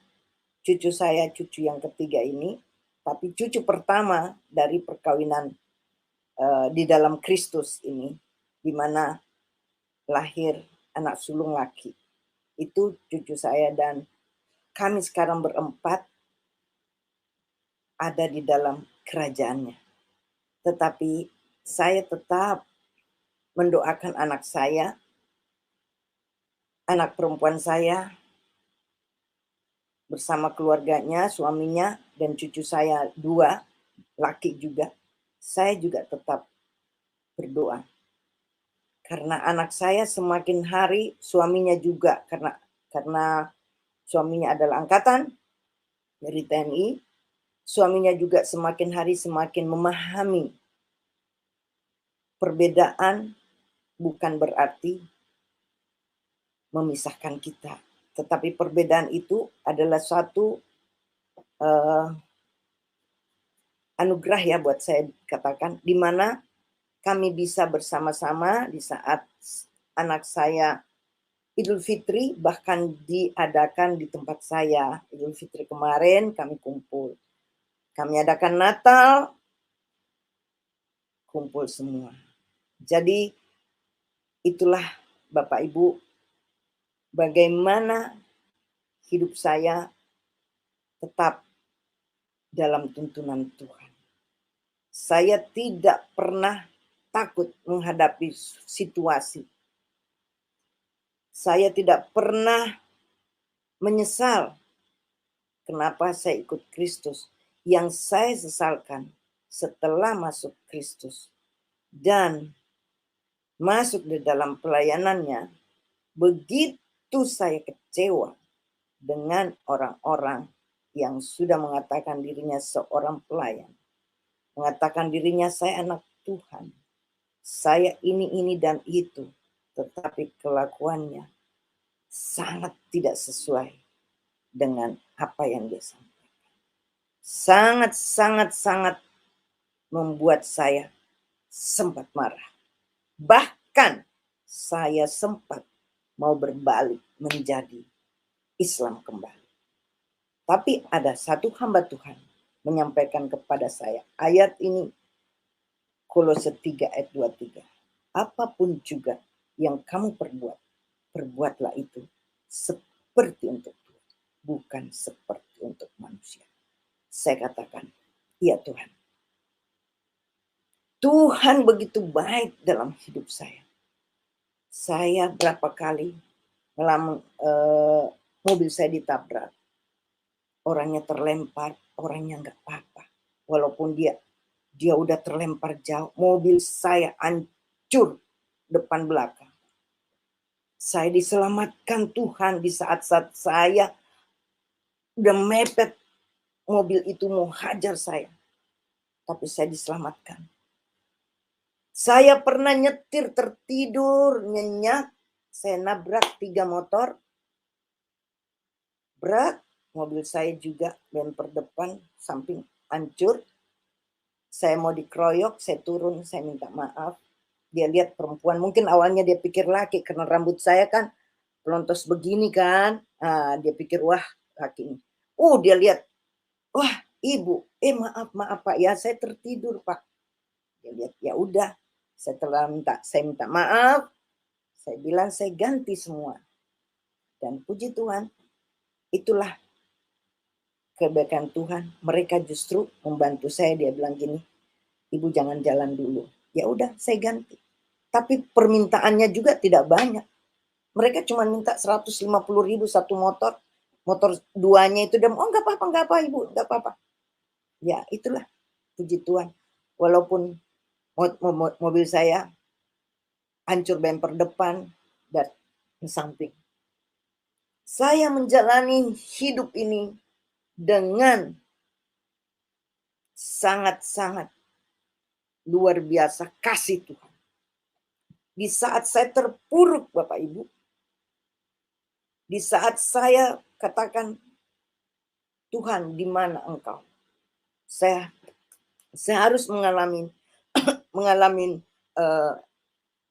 cucu yang ketiga ini, tapi cucu pertama dari perkawinan di dalam Kristus ini, di mana lahir anak sulung laki. Itu cucu saya, dan kami sekarang berempat ada di dalam kerajaannya. Tetapi saya tetap mendoakan anak saya, anak perempuan saya, bersama keluarganya, suaminya, dan cucu saya 2, laki juga. Saya juga tetap berdoa. Karena anak saya semakin hari, suaminya juga, karena suaminya adalah angkatan dari TNI, suaminya juga semakin hari semakin memahami perbedaan bukan berarti memisahkan kita. Tetapi perbedaan itu adalah suatu anugerah ya buat saya katakan, di mana kami bisa bersama-sama di saat anak saya Idul Fitri, bahkan diadakan di tempat saya. Idul Fitri kemarin kami kumpul. Kami adakan Natal, kumpul semua. Jadi itulah Bapak Ibu, bagaimana hidup saya tetap dalam tuntunan Tuhan. Saya tidak pernah takut menghadapi situasi. Saya tidak pernah menyesal kenapa saya ikut Kristus. Yang saya sesalkan setelah masuk Kristus dan masuk di dalam pelayanannya, begitu saya kecewa dengan orang-orang yang sudah mengatakan dirinya seorang pelayan, mengatakan dirinya saya anak Tuhan, saya ini dan itu, tetapi kelakuannya sangat tidak sesuai dengan apa yang dia sampaikan. Sangat membuat saya sempat marah. Bahkan saya sempat mau berbalik menjadi Islam kembali. Tapi ada satu hamba Tuhan menyampaikan kepada saya ayat ini, Kolose 3 ayat 23. Apapun juga yang kamu perbuat, perbuatlah itu seperti untuk Tuhan, bukan seperti untuk manusia. Saya katakan, iya Tuhan. Tuhan begitu baik dalam hidup saya. Saya berapa kali mobil saya ditabrak. Orangnya terlempar, orangnya nggak apa-apa. Walaupun dia udah terlempar jauh, mobil saya hancur depan belakang. Saya diselamatkan Tuhan di saat-saat saya udah mepet, mobil itu mau hajar saya. Tapi saya diselamatkan. Saya pernah nyetir tertidur, nyenyak. Saya nabrak 3 motor. Berat. Mobil saya juga bemper depan samping hancur. Saya mau dikeroyok, saya turun, saya minta maaf. Dia lihat perempuan, mungkin awalnya dia pikir laki karena rambut saya kan pelontos begini kan. Dia pikir wah laki ini. Dia lihat, wah ibu, maaf Pak ya, saya tertidur Pak. Dia lihat, ya udah, saya minta maaf. Saya bilang saya ganti semua. Dan puji Tuhan, itulah kebaikan Tuhan. Mereka justru membantu saya. Dia bilang gini, ibu jangan jalan dulu. Ya udah, saya ganti. Tapi permintaannya juga tidak banyak. Mereka cuma minta 150.000 satu motor. Motor 2-nya itu dia, nggak apa-apa ibu, nggak apa-apa. Ya itulah, puji Tuhan. Walaupun mobil saya hancur bemper depan dan samping. Saya menjalani hidup ini dengan sangat-sangat luar biasa kasih Tuhan. Di saat saya terpuruk Bapak Ibu, di saat saya katakan, Tuhan di mana Engkau? Saya harus mengalami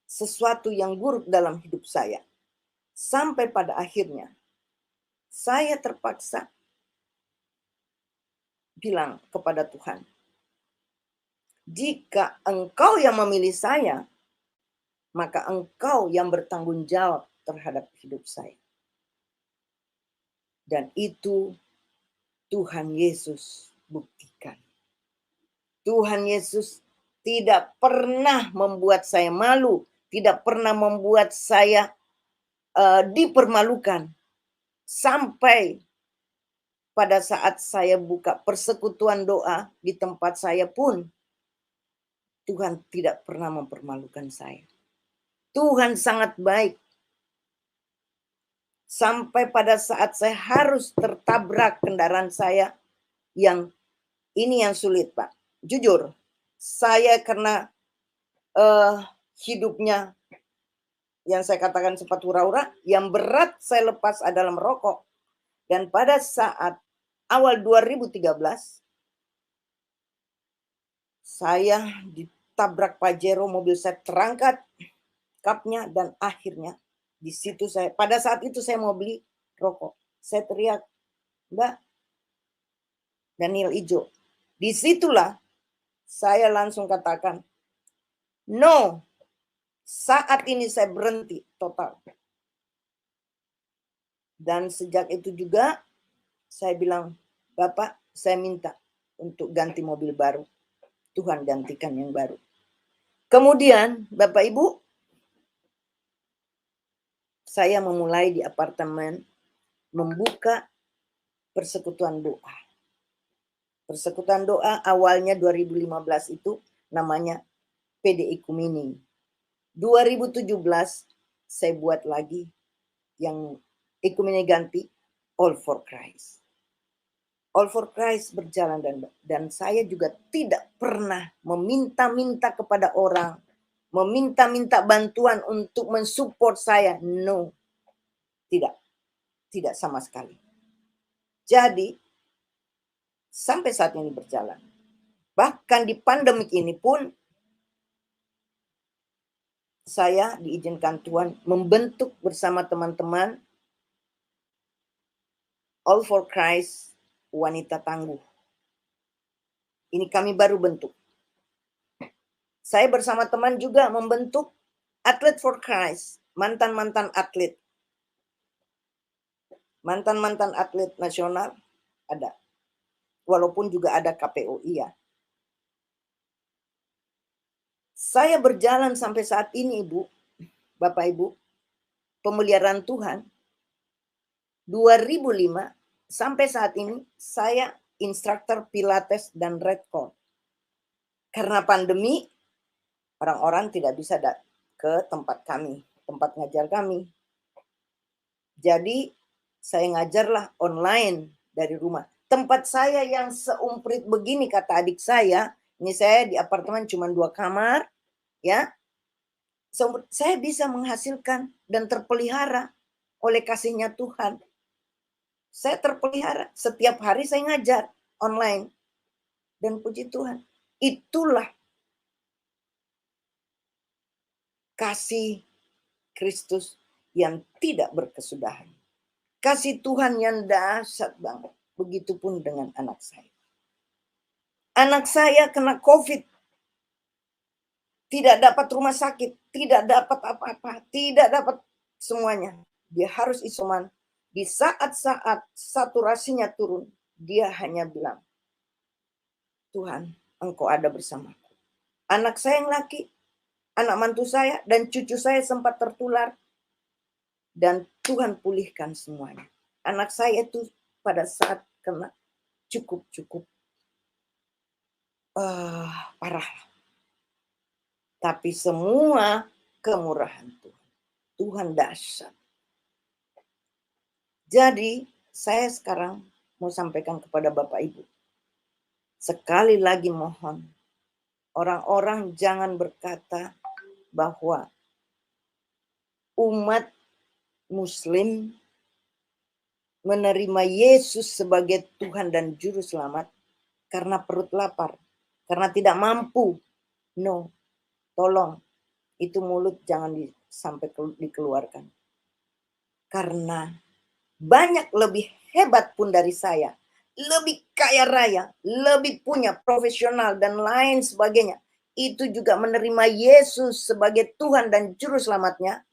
sesuatu yang buruk dalam hidup saya. Sampai pada akhirnya saya terpaksa bilang kepada Tuhan, jika Engkau yang memilih saya, maka Engkau yang bertanggung jawab terhadap hidup saya. Dan itu Tuhan Yesus buktikan. Tuhan Yesus tidak pernah membuat saya malu, tidak pernah membuat saya dipermalukan. Sampai pada saat saya buka persekutuan doa di tempat saya pun, Tuhan tidak pernah mempermalukan saya. Tuhan sangat baik. Sampai pada saat saya harus tertabrak kendaraan saya, yang ini yang sulit Pak. Jujur, saya karena hidupnya yang saya katakan sempat hura-hura, yang berat saya lepas adalah merokok. Dan pada saat awal 2013, saya ditabrak Pajero, mobil saya terangkat kapnya, dan akhirnya di situ pada saat itu saya mau beli rokok. Saya teriak, Mbak, Daniel Ijo. Disitulah saya langsung katakan, no, Saat ini saya berhenti total. Dan sejak itu juga saya bilang, Bapak, saya minta untuk ganti mobil baru. Tuhan gantikan yang baru. Kemudian, Bapak Ibu, saya memulai di apartemen membuka persekutuan doa. Persekutuan doa awalnya 2015 itu namanya PDI Kumini. 2017 saya buat lagi yang Ikumini ganti All for Christ. All for Christ berjalan dan saya juga tidak pernah meminta-minta kepada orang, meminta-minta bantuan untuk mensupport saya. No, tidak sama sekali. Jadi sampai saat ini berjalan. Bahkan di pandemik ini pun saya diizinkan Tuhan membentuk bersama teman-teman All for Christ Wanita Tangguh. Ini kami baru bentuk. Saya bersama teman juga membentuk Atlet for Christ, mantan-mantan atlet. Mantan-mantan atlet nasional ada. Walaupun juga ada KPOI ya. Saya berjalan sampai saat ini Ibu, Bapak Ibu, pemeliharaan Tuhan 2005 sampai saat ini saya instruktur Pilates dan Redcord. Karena pandemi, orang-orang tidak bisa ke tempat kami, tempat ngajar kami. Jadi saya ngajarlah online dari rumah. Tempat saya yang seumprit begini kata adik saya, ini saya di apartemen cuma 2 kamar, ya. Saya bisa menghasilkan dan terpelihara oleh kasihnya Tuhan. Saya terpelihara, setiap hari saya ngajar online. Dan puji Tuhan, itulah kasih Kristus yang tidak berkesudahan. Kasih Tuhan yang dahsyat banget. Begitupun dengan anak saya. Anak saya kena COVID. Tidak dapat rumah sakit. Tidak dapat apa-apa. Tidak dapat semuanya. Dia harus isoman. Di saat-saat saturasinya turun. Dia hanya bilang, Tuhan, Engkau ada bersamaku. Anak saya yang laki, anak mantu saya, dan cucu saya sempat tertular. Dan Tuhan pulihkan semuanya. Anak saya itu pada saat kena cukup parah. Tapi semua kemurahan Tuhan. Tuhan dahsyat. Jadi saya sekarang mau sampaikan kepada Bapak Ibu. Sekali lagi mohon, orang-orang jangan berkata bahwa umat Muslim menerima Yesus sebagai Tuhan dan Juru Selamat karena perut lapar, karena tidak mampu. No, tolong, itu mulut jangan sampai dikeluarkan. Karena banyak lebih hebat pun dari saya, lebih kaya raya, lebih punya profesional dan lain sebagainya. Itu juga menerima Yesus sebagai Tuhan dan Juru Selamatnya,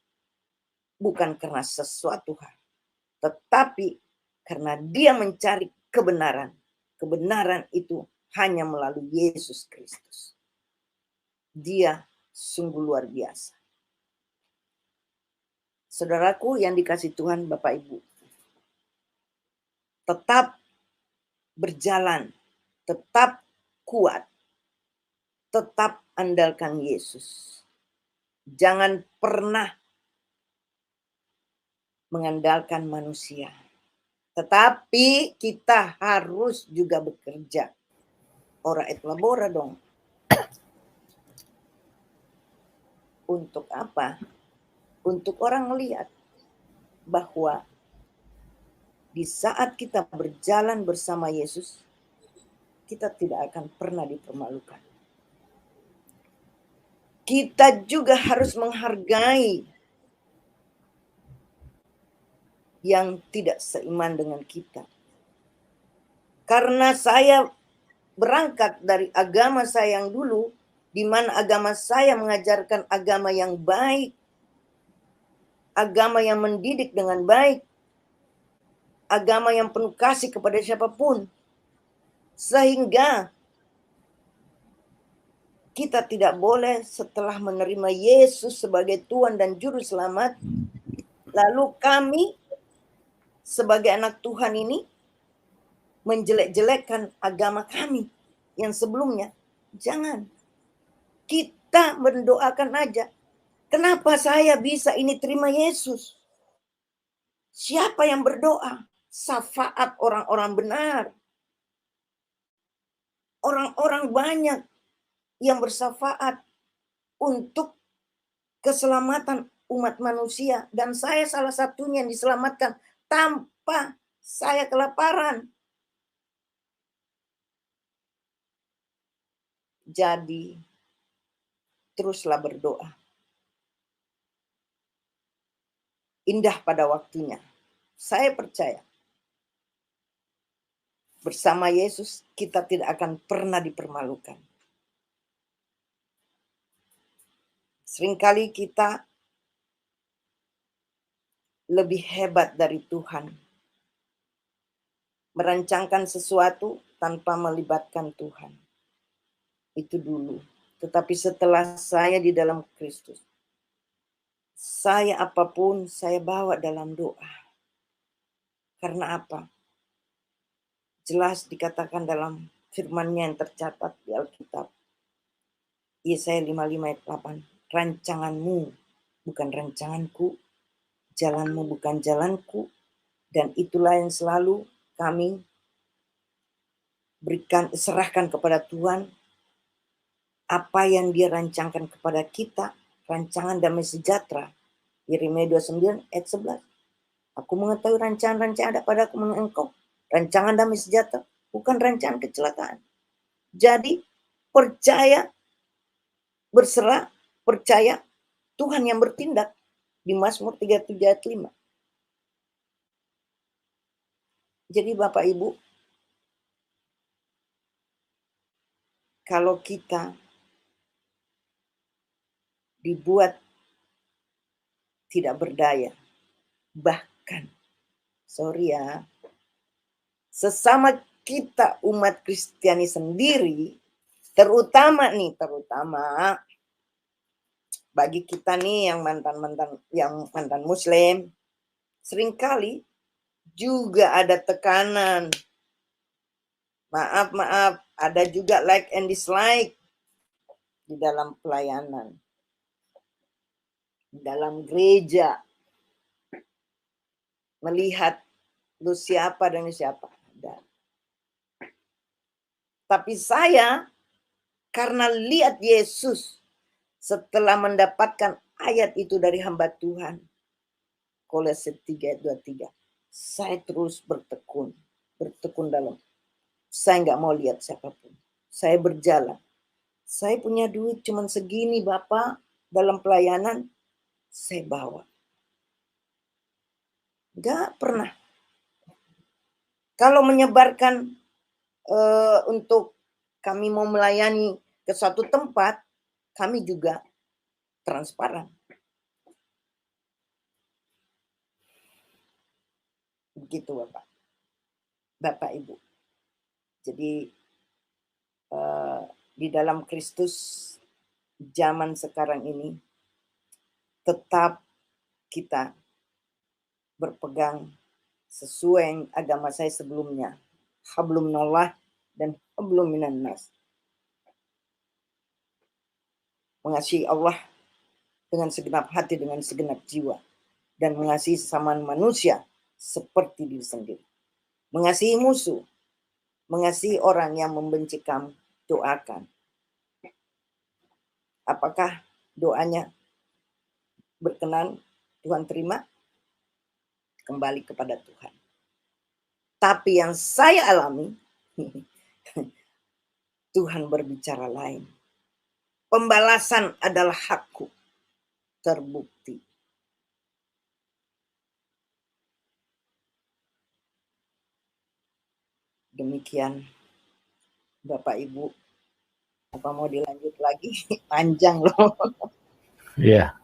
bukan karena sesuatu hal, tetapi karena dia mencari kebenaran. Kebenaran itu hanya melalui Yesus Kristus. Dia sungguh luar biasa. Saudaraku yang dikasihi Tuhan, Bapak Ibu, tetap berjalan, tetap kuat, tetap andalkan Yesus. Jangan pernah mengandalkan manusia. Tetapi kita harus juga bekerja. Ora et labora dong. Untuk apa? Untuk orang melihat bahwa di saat kita berjalan bersama Yesus, kita tidak akan pernah dipermalukan. Kita juga harus menghargai yang tidak seiman dengan kita. Karena saya berangkat dari agama saya yang dulu, di mana agama saya mengajarkan agama yang baik, agama yang mendidik dengan baik, agama yang penuh kasih kepada siapapun, sehingga kita tidak boleh setelah menerima Yesus sebagai Tuhan dan Juru Selamat, lalu kami sebagai anak Tuhan ini menjelek-jelekkan agama kami yang sebelumnya. Jangan. Kita mendoakan aja. Kenapa saya bisa ini terima Yesus? Siapa yang berdoa? Syafaat orang-orang benar. Orang-orang banyak yang bersyafaat untuk keselamatan umat manusia. Dan saya salah satunya yang diselamatkan tanpa saya kelaparan. Jadi, teruslah berdoa. Indah pada waktunya. Saya percaya bersama Yesus kita tidak akan pernah dipermalukan. Seringkali kita lebih hebat dari Tuhan. Merancangkan sesuatu tanpa melibatkan Tuhan. Itu dulu. Tetapi setelah saya di dalam Kristus, saya apapun saya bawa dalam doa. Karena apa? Jelas dikatakan dalam firman-Nya yang tercatat di Alkitab. Yesaya 55 ayat 8. Rancanganmu bukan rancanganku, jalanmu bukan jalanku, dan itulah yang selalu kami serahkan kepada Tuhan. Apa yang Dia rancangkan kepada kita, rancangan damai sejahtera. Yeremia 29 ayat 11. Aku mengetahui rancangan-rancangan ada padaku mengenai engkau, rancangan damai sejahtera, bukan rancangan kecelakaan. Jadi percaya, berserah, percaya Tuhan yang bertindak di Mazmur 37 ayat 5. Jadi Bapak Ibu, kalau kita dibuat tidak berdaya, bahkan, sorry ya, sesama kita umat Kristiani sendiri, terutama bagi kita nih yang mantan Muslim, seringkali juga ada tekanan. Maaf, ada juga like and dislike di dalam pelayanan, di dalam gereja. Melihat lu siapa dan siapa. Tapi saya karena lihat Yesus setelah mendapatkan ayat itu dari hamba Tuhan, Kolose 3 ayat 23, saya terus bertekun dalam. Saya nggak mau lihat siapapun. Saya berjalan. Saya punya duit cuma segini Bapak, dalam pelayanan saya bawa. Nggak pernah. Kalau menyebarkan untuk kami mau melayani ke suatu tempat, kami juga transparan. Begitu Bapak Ibu. Jadi di dalam Kristus zaman sekarang ini tetap kita berpegang sesuai agama saya sebelumnya. Hablum minallah dan hablum minan nas. Mengasihi Allah dengan segenap hati, dengan segenap jiwa. Dan mengasihi sesama manusia seperti diri sendiri. Mengasihi musuh. Mengasihi orang yang membenci kamu. Doakan. Apakah doanya berkenan, Tuhan terima? Kembali kepada Tuhan. Tapi yang saya alami, Tuhan berbicara lain. Pembalasan adalah hakku, terbukti. Demikian Bapak Ibu, Apa mau dilanjut lagi? Panjang loh. Ya,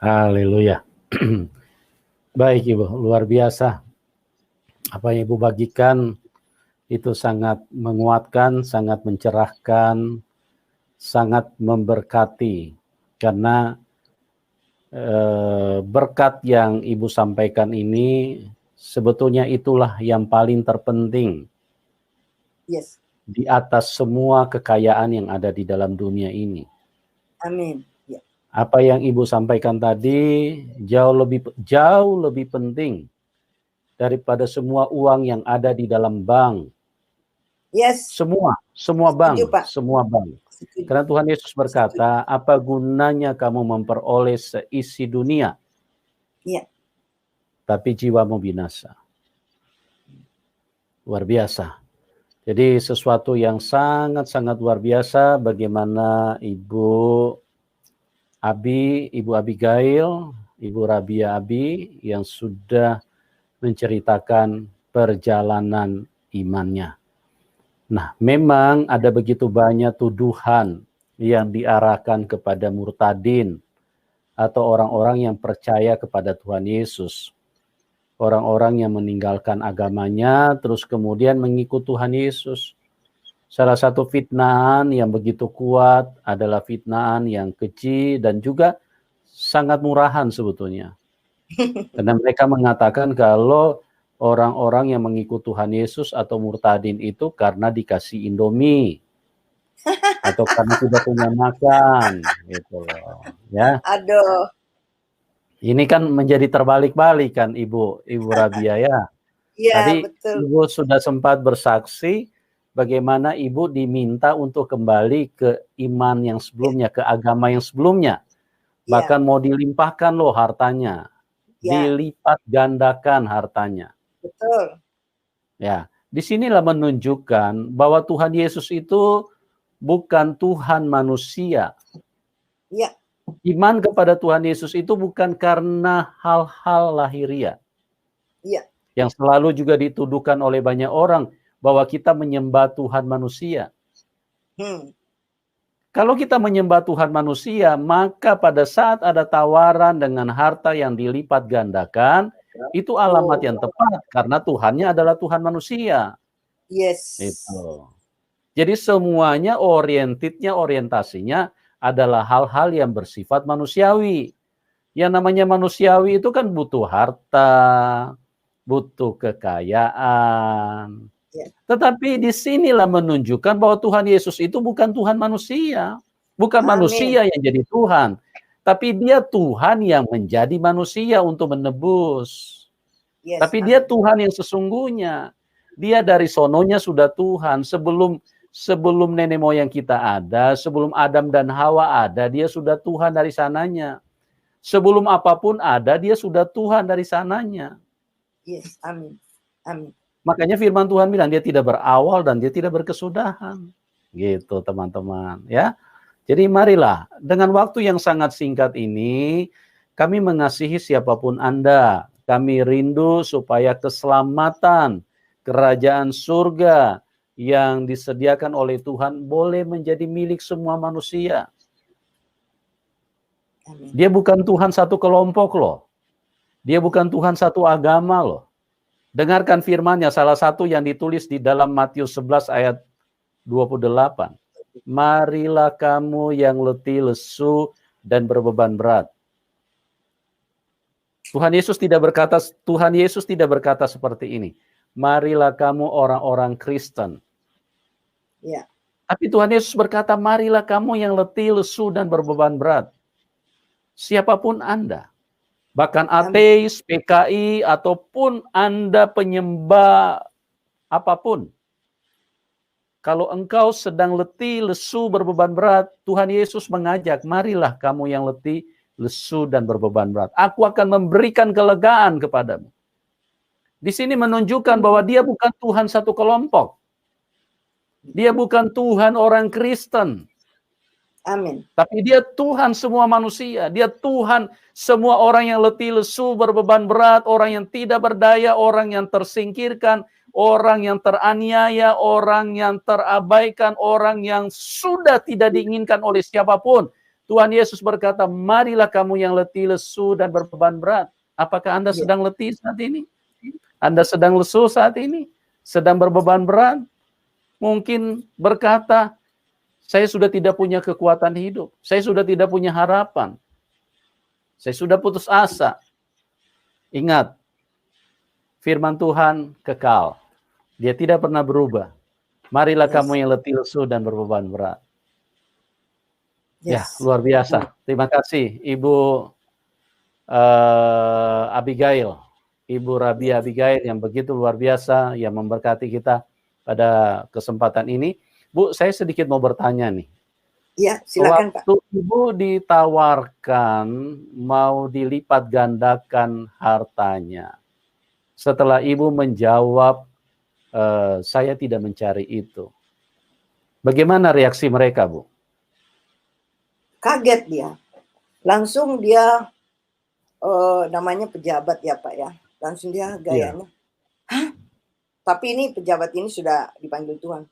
haleluya. Baik Ibu, luar biasa. Apa yang Ibu bagikan itu sangat menguatkan, sangat mencerahkan, sangat memberkati. Karena berkat yang Ibu sampaikan ini sebetulnya itulah yang paling terpenting. Yes. Di atas semua kekayaan yang ada di dalam dunia ini. Amin. Ya. Apa yang Ibu sampaikan tadi jauh lebih penting daripada semua uang yang ada di dalam bank. Yes. Semua Setuju, bank, Pak. semua bank. Setuju. Karena Tuhan Yesus berkata, apa gunanya kamu memperoleh seisi dunia, tapi jiwamu binasa. Luar biasa. Jadi sesuatu yang sangat-sangat luar biasa bagaimana Ibu Abigail, Ibu Rabia Abi yang sudah menceritakan perjalanan imannya. Nah, memang ada begitu banyak tuduhan yang diarahkan kepada murtadin atau orang-orang yang percaya kepada Tuhan Yesus. Orang-orang yang meninggalkan agamanya terus kemudian mengikut Tuhan Yesus. Salah satu fitnahan yang begitu kuat adalah fitnahan yang keji dan juga sangat murahan sebetulnya. Karena mereka mengatakan kalau orang-orang yang mengikut Tuhan Yesus atau murtadin itu karena dikasih Indomie atau karena tidak punya makan, gitu loh. Ya. Aduh. Ini kan menjadi terbalik-balik kan Ibu Rabia ya. Iya, Tadi betul. Ibu sudah sempat bersaksi bagaimana Ibu diminta untuk kembali ke iman yang sebelumnya, ke agama yang sebelumnya. Bahkan mau dilimpahkan loh hartanya. Dilipat gandakan hartanya. Betul. Ya, disinilah menunjukkan bahwa Tuhan Yesus itu bukan Tuhan manusia. Iya. Iman kepada Tuhan Yesus itu bukan karena hal-hal lahiriah. Iya. Yang selalu juga dituduhkan oleh banyak orang bahwa kita menyembah Tuhan manusia. Kalau kita menyembah Tuhan manusia, maka pada saat ada tawaran dengan harta yang dilipat gandakan, itu alamat yang tepat karena Tuhannya adalah Tuhan manusia. Yes. Itu. Jadi semuanya orientasinya adalah hal-hal yang bersifat manusiawi. Yang namanya manusiawi itu kan butuh harta, butuh kekayaan. Tetapi disinilah menunjukkan bahwa Tuhan Yesus itu bukan Tuhan manusia. Bukan manusia yang jadi Tuhan. Tapi dia Tuhan yang menjadi manusia untuk menebus. Tapi dia Tuhan yang sesungguhnya. Dia dari sononya sudah Tuhan. Sebelum nenek moyang kita ada, sebelum Adam dan Hawa ada, dia sudah Tuhan dari sananya. Sebelum apapun ada, dia sudah Tuhan dari sananya. Yes, amin. Amin. Makanya firman Tuhan bilang dia tidak berawal dan dia tidak berkesudahan. Gitu teman-teman ya. Jadi marilah dengan waktu yang sangat singkat ini kami mengasihi siapapun Anda. Kami rindu supaya keselamatan kerajaan surga yang disediakan oleh Tuhan boleh menjadi milik semua manusia. Dia bukan Tuhan satu kelompok loh. Dia bukan Tuhan satu agama loh. Dengarkan firman-Nya, salah satu yang ditulis di dalam Matius 11 ayat 28. Marilah kamu yang letih, lesu, dan berbeban berat. Tuhan Yesus tidak berkata seperti ini. Marilah kamu orang-orang Kristen. Ya. Tapi Tuhan Yesus berkata, marilah kamu yang letih, lesu, dan berbeban berat. Siapapun Anda. Bahkan ateis, PKI, ataupun Anda penyembah apapun. Kalau engkau sedang letih, lesu, berbeban berat, Tuhan Yesus mengajak, marilah kamu yang letih, lesu, dan berbeban berat. Aku akan memberikan kelegaan kepadamu. Di sini menunjukkan bahwa dia bukan Tuhan satu kelompok. Dia bukan Tuhan orang Kristen. Amin. Tapi dia Tuhan semua manusia. Dia Tuhan semua orang yang letih, lesu, berbeban berat, orang yang tidak berdaya, orang yang tersingkirkan, orang yang teraniaya, orang yang terabaikan, orang yang sudah tidak diinginkan oleh siapapun. Tuhan Yesus berkata, marilah kamu yang letih, lesu, dan berbeban berat. Apakah Anda sedang letih saat ini? Anda sedang lesu saat ini? Sedang berbeban berat? Mungkin berkata, saya sudah tidak punya kekuatan hidup. Saya sudah tidak punya harapan. Saya sudah putus asa. Ingat, firman Tuhan kekal. Dia tidak pernah berubah. Marilah kamu yang letih, lesu, dan berbeban berat. Ya, luar biasa. Terima kasih, Ibu Abigail. Ibu Rabia Abigail yang begitu luar biasa, yang memberkati kita pada kesempatan ini. Bu, saya sedikit mau bertanya nih. Ya, silakan Pak. Waktu Ibu ditawarkan mau dilipat gandakan hartanya, setelah Ibu menjawab, saya tidak mencari itu. Bagaimana reaksi mereka, Bu? Kaget dia. Langsung dia, namanya pejabat ya Pak ya. Langsung dia gayanya, hah? Tapi ini pejabat ini sudah dipanggil Tuhan.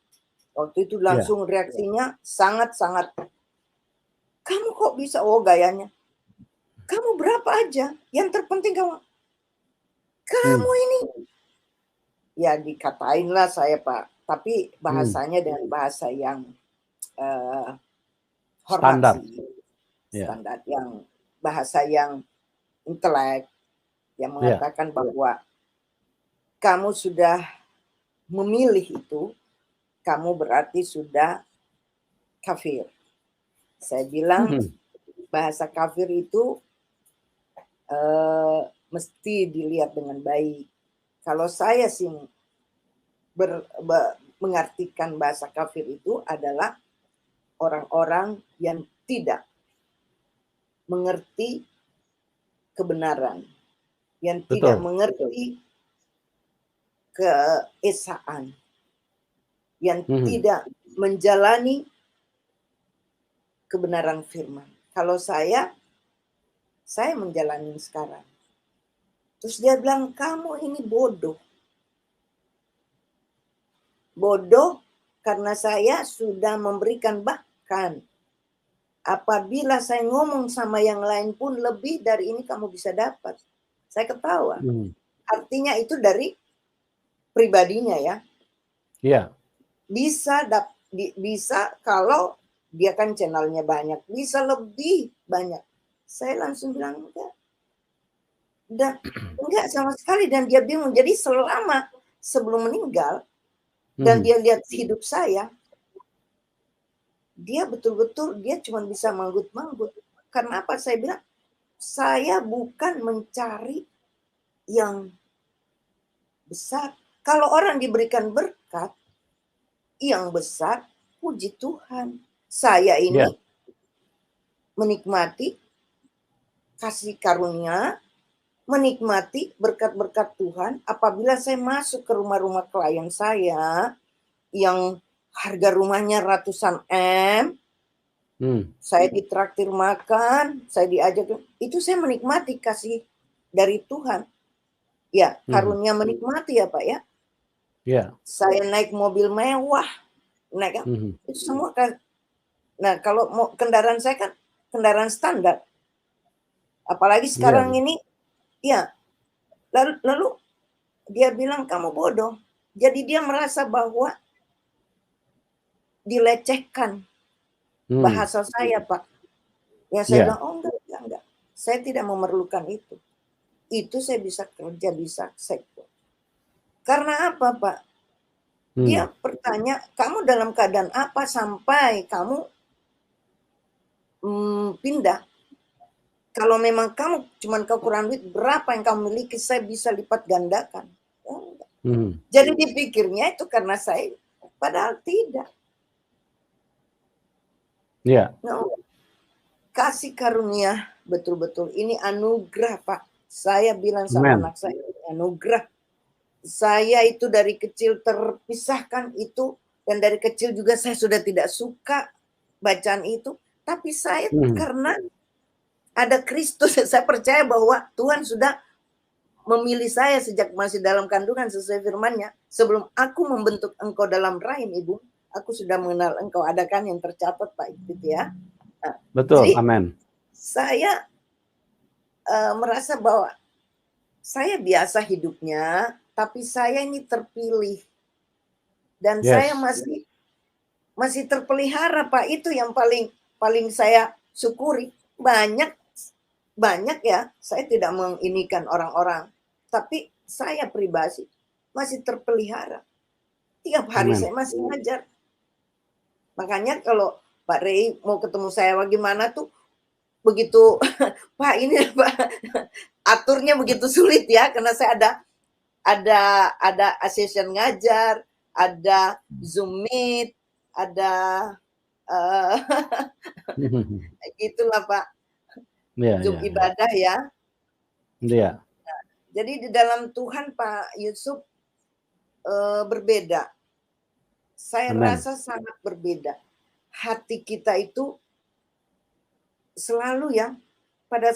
Waktu itu langsung reaksinya sangat-sangat, kamu kok bisa, gayanya, kamu berapa aja, yang terpenting kamu ini. Ya dikatain lah saya Pak, tapi bahasanya dengan bahasa yang hormat sih. Standar, yang bahasa yang intelek, yang mengatakan bahwa kamu sudah memilih itu, kamu berarti sudah kafir. Saya bilang bahasa kafir itu mesti dilihat dengan baik. Kalau saya sih mengartikan bahasa kafir itu adalah orang-orang yang tidak mengerti kebenaran, yang tidak mengerti keesaan, yang tidak menjalani kebenaran firman. Kalau saya menjalani sekarang. Terus dia bilang, kamu ini bodoh. Bodoh karena saya sudah memberikan, bahkan apabila saya ngomong sama yang lain pun lebih dari ini kamu bisa dapat. Saya ketawa. Artinya itu dari pribadinya ya. Iya. Bisa kalau dia kan channelnya banyak, bisa lebih banyak. Saya langsung bilang enggak sama sekali, dan dia bingung. Jadi selama sebelum meninggal dan dia lihat hidup saya, dia betul-betul dia cuma bisa manggut-manggut. Karena apa? Saya bilang, saya bukan mencari yang besar. Kalau orang diberikan berkat yang besar, puji Tuhan. Saya ini menikmati kasih karunia, menikmati berkat-berkat Tuhan. Apabila saya masuk ke rumah-rumah klien saya yang harga rumahnya ratusan M, saya ditraktir makan, saya diajak, itu saya menikmati kasih dari Tuhan. Ya, karunia menikmati ya Pak ya. Saya naik mobil mewah, naik itu semua kan. Nah, kalau mau kendaraan saya kan kendaraan standar. Apalagi sekarang ini, ya. Lalu dia bilang kamu bodoh. Jadi dia merasa bahwa dilecehkan bahasa saya, Pak. Ya saya bilang, oh enggak. Saya tidak memerlukan itu. Itu saya bisa kerja, bisa sektor. Karena apa, Pak? Dia bertanya, kamu dalam keadaan apa sampai kamu pindah? Kalau memang kamu cuma kekurangan duit, berapa yang kamu miliki, saya bisa lipat gandakan. Oh, jadi dipikirnya itu karena saya, padahal tidak. No, kasih karunia betul-betul ini anugerah Pak. Saya bilang sama anak saya, anugerah. Saya itu dari kecil terpisahkan itu, dan dari kecil juga saya sudah tidak suka bacaan itu. Tapi saya karena ada Kristus, saya percaya bahwa Tuhan sudah memilih saya sejak masih dalam kandungan sesuai firman-Nya. Sebelum aku membentuk engkau dalam rahim ibu, aku sudah mengenal engkau. Ada kan yang tercatat Pak gitu ya. Nah, Betul, jadi amin. saya merasa bahwa saya biasa hidupnya, tapi saya ini terpilih. Dan saya masih terpelihara Pak. Itu yang paling saya syukuri. Banyak ya, saya tidak menginikan orang-orang, tapi saya pribadi masih terpelihara. Tiap hari saya masih ngajar. Makanya kalau Pak Rey mau ketemu saya bagaimana tuh begitu Pak ini Pak aturnya begitu sulit ya, karena saya ada session ngajar, ada Zoom Meet, ada gitulah Pak. Zoom ibadah ya. Iya. Nah, jadi di dalam Tuhan Pak Yusuf berbeda. Saya rasa sangat berbeda. Hati kita itu selalu ya pada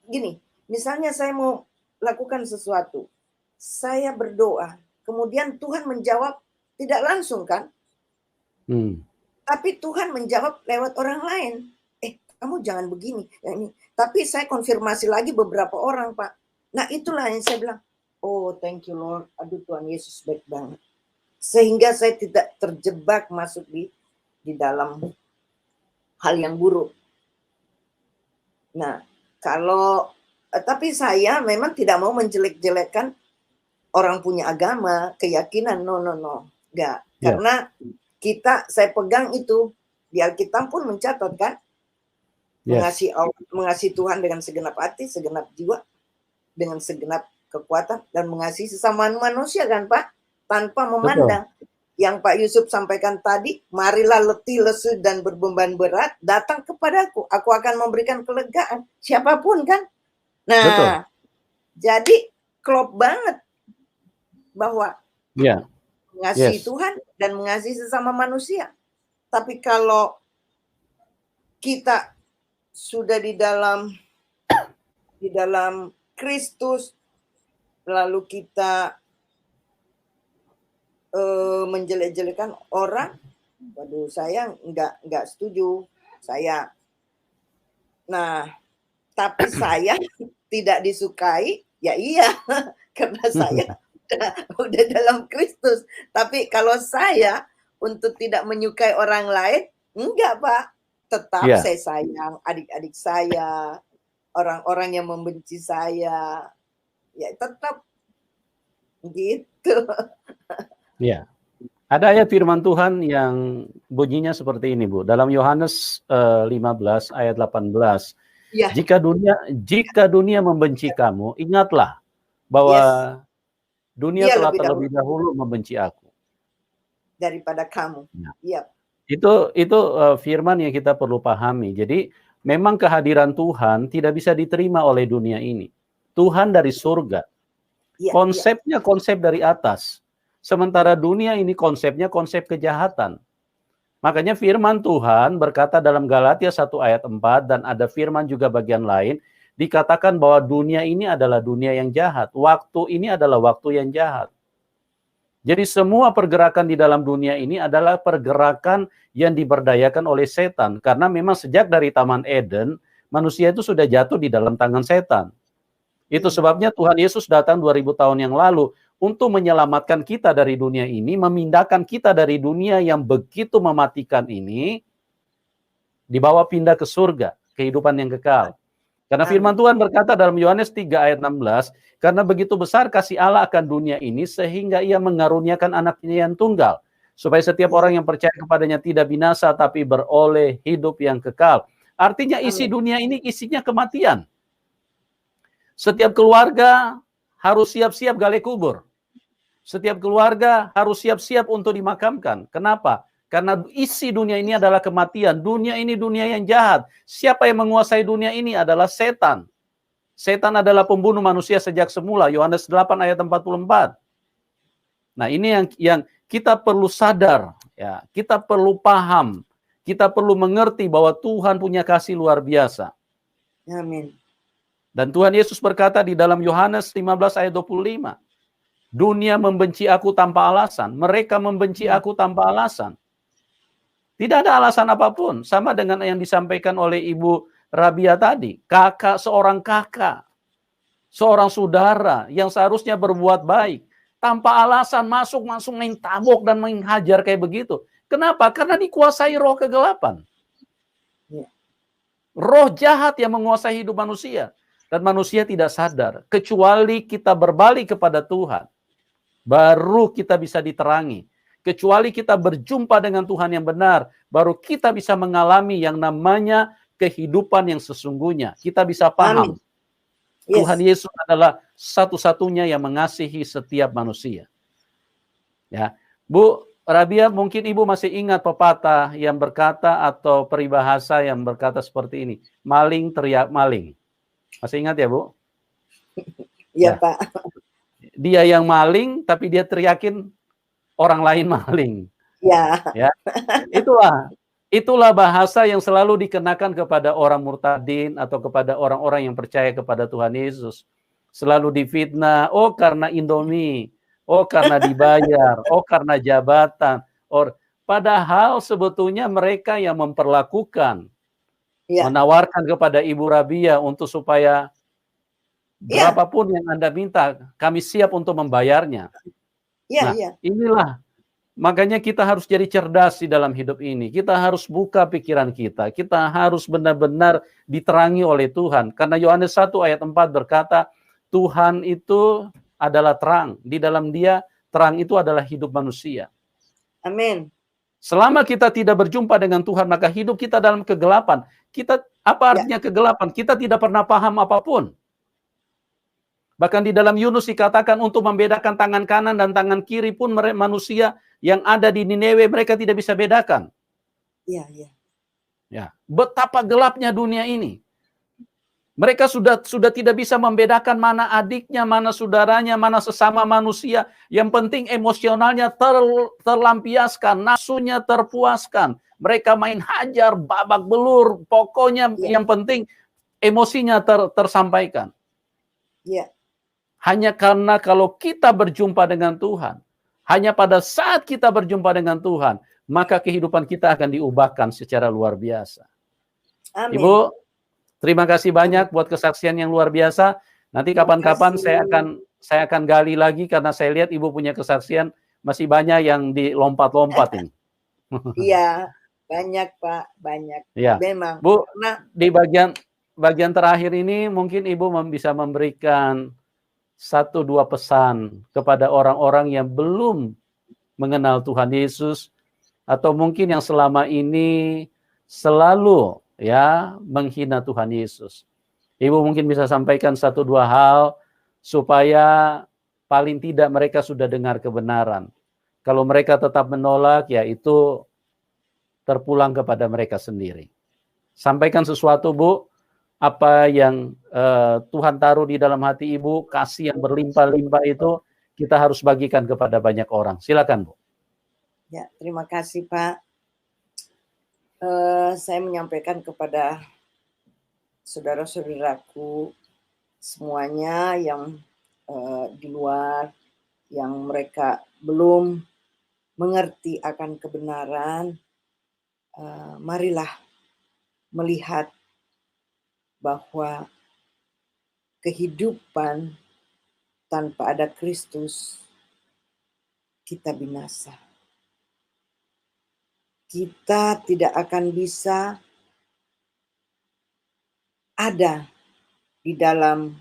gini, misalnya saya mau lakukan sesuatu, saya berdoa, kemudian Tuhan menjawab tidak langsung kan? Tapi Tuhan menjawab lewat orang lain. Kamu jangan begini. Ya ini. Tapi saya konfirmasi lagi beberapa orang, Pak. Nah, itulah yang saya bilang, oh, thank you Lord. Aduh, Tuhan Yesus baik banget. Sehingga saya tidak terjebak masuk di dalam hal yang buruk. Nah, tapi saya memang tidak mau menjelek-jelekkan orang punya agama, keyakinan. No. Enggak. Karena saya pegang itu. Di Alkitab pun mencatat kan, mengasihi Tuhan dengan segenap hati, segenap jiwa, dengan segenap kekuatan, dan mengasihi sesama manusia kan Pak, tanpa memandang. Yang Pak Yusuf sampaikan tadi, marilah letih, lesu, dan berbeban berat, datang kepadaku, aku akan memberikan kelegaan, siapapun kan. Nah, jadi klop banget bahwa mengasihi Tuhan dan mengasihi sesama manusia. Tapi kalau kita sudah di dalam Kristus, lalu kita menjelek-jelekan orang, waduh, saya nggak setuju. Tapi saya tidak disukai, ya iya, karena saya udah dalam Kristus. Tapi kalau saya untuk tidak menyukai orang lain, enggak Pak. Tetap saya sayang adik-adik saya, orang-orang yang membenci saya, ya tetap gitu. Ya, ada ayat firman Tuhan yang bunyinya seperti ini Bu, dalam Yohanes 15 ayat 18. Jika dunia membenci kamu, ingatlah bahwa dunia telah terlebih dahulu membenci aku daripada kamu. Itu firman yang kita perlu pahami. Jadi memang kehadiran Tuhan tidak bisa diterima oleh dunia ini. Tuhan dari surga. Konsepnya konsep dari atas. Sementara dunia ini konsepnya konsep kejahatan. Makanya firman Tuhan berkata dalam Galatia 1 ayat 4, dan ada firman juga bagian lain, dikatakan bahwa dunia ini adalah dunia yang jahat. Waktu ini adalah waktu yang jahat. Jadi semua pergerakan di dalam dunia ini adalah pergerakan yang diberdayakan oleh setan. Karena memang sejak dari Taman Eden, manusia itu sudah jatuh di dalam tangan setan. Itu sebabnya Tuhan Yesus datang 2000 tahun yang lalu untuk menyelamatkan kita dari dunia ini, memindahkan kita dari dunia yang begitu mematikan ini, dibawa pindah ke surga, kehidupan yang kekal. Karena firman Tuhan berkata dalam Yohanes 3 ayat 16, karena begitu besar kasih Allah akan dunia ini, sehingga ia mengaruniakan anaknya yang tunggal, supaya setiap orang yang percaya kepadanya tidak binasa, tapi beroleh hidup yang kekal. Artinya isi dunia ini isinya kematian. Setiap keluarga harus siap-siap gali kubur. Setiap keluarga harus siap-siap untuk dimakamkan. Kenapa? Karena isi dunia ini adalah kematian. Dunia ini dunia yang jahat. Siapa yang menguasai dunia ini adalah setan. Setan adalah pembunuh manusia sejak semula. Yohanes 8 ayat 44. Nah, ini yang kita perlu sadar. Ya, kita perlu paham. Kita perlu mengerti bahwa Tuhan punya kasih luar biasa. Amin. Dan Tuhan Yesus berkata di dalam Yohanes 15 ayat 25, dunia membenci aku tanpa alasan, mereka membenci aku tanpa alasan. Tidak ada alasan apapun, sama dengan yang disampaikan oleh Ibu Rabia tadi. Seorang kakak, seorang saudara yang seharusnya berbuat baik, tanpa alasan masuk main tabok dan menghajar kayak begitu. Kenapa? Karena dikuasai roh kegelapan. Roh jahat yang menguasai hidup manusia. Dan manusia tidak sadar. Kecuali kita berbalik kepada Tuhan, baru kita bisa diterangi. Kecuali kita berjumpa dengan Tuhan yang benar, baru kita bisa mengalami yang namanya kehidupan yang sesungguhnya. Kita bisa paham. Yes. Tuhan Yesus adalah satu-satunya yang mengasihi setiap manusia. Ya, Bu Rabia, mungkin Ibu masih ingat pepatah yang berkata atau peribahasa yang berkata seperti ini, maling teriak maling. Masih ingat ya, Bu? Iya, Pak. Dia yang maling, tapi dia teriakin orang lain maling. Ya, itulah bahasa yang selalu dikenakan kepada orang murtadin atau kepada orang-orang yang percaya kepada Tuhan Yesus. Selalu difitnah, oh karena Indomie, oh karena dibayar, oh karena jabatan. Padahal sebetulnya mereka yang memperlakukan, menawarkan kepada Ibu Rabia untuk supaya berapapun yang Anda minta, kami siap untuk membayarnya. Inilah, makanya kita harus jadi cerdas di dalam hidup ini. Kita harus buka pikiran kita. Kita harus benar-benar diterangi oleh Tuhan. Karena Yohanes 1 ayat 4 berkata, Tuhan itu adalah terang. Di dalam Dia, terang itu adalah hidup manusia. Amin. Selama kita tidak berjumpa dengan Tuhan, maka hidup kita dalam kegelapan. Apa artinya kegelapan? Kita tidak pernah paham apapun. Bahkan di dalam Yunus dikatakan untuk membedakan tangan kanan dan tangan kiri pun manusia yang ada di Niniwe mereka tidak bisa bedakan. Ya, betapa gelapnya dunia ini. Mereka sudah tidak bisa membedakan mana adiknya, mana saudaranya, mana sesama manusia. Yang penting emosionalnya terlampiaskan, nafsunya terpuaskan. Mereka main hajar, babak belur, pokoknya yang penting emosinya tersampaikan. Hanya karena kalau kita berjumpa dengan Tuhan, hanya pada saat kita berjumpa dengan Tuhan, maka kehidupan kita akan diubahkan secara luar biasa. Amin. Ibu, terima kasih banyak buat kesaksian yang luar biasa. Nanti kapan-kapan saya akan gali lagi karena saya lihat Ibu punya kesaksian masih banyak yang dilompat-lompat ini. Iya, banyak Pak, banyak. Ya. Memang. Bu, di bagian terakhir ini mungkin Ibu bisa memberikan 1-2 pesan kepada orang-orang yang belum mengenal Tuhan Yesus atau mungkin yang selama ini selalu menghina Tuhan Yesus. Ibu mungkin bisa sampaikan 1-2 hal supaya paling tidak mereka sudah dengar kebenaran. Kalau mereka tetap menolak, ya itu terpulang kepada mereka sendiri. Sampaikan sesuatu, Bu. Apa yang Tuhan taruh di dalam hati Ibu, kasih yang berlimpah-limpah itu kita harus bagikan kepada banyak orang. Silakan, Bu. Ya, terima kasih, Pak. Saya menyampaikan kepada saudara-saudaraku semuanya yang di luar, yang mereka belum mengerti akan kebenaran, marilah melihat bahwa kehidupan tanpa ada Kristus, kita binasa. Kita tidak akan bisa ada di dalam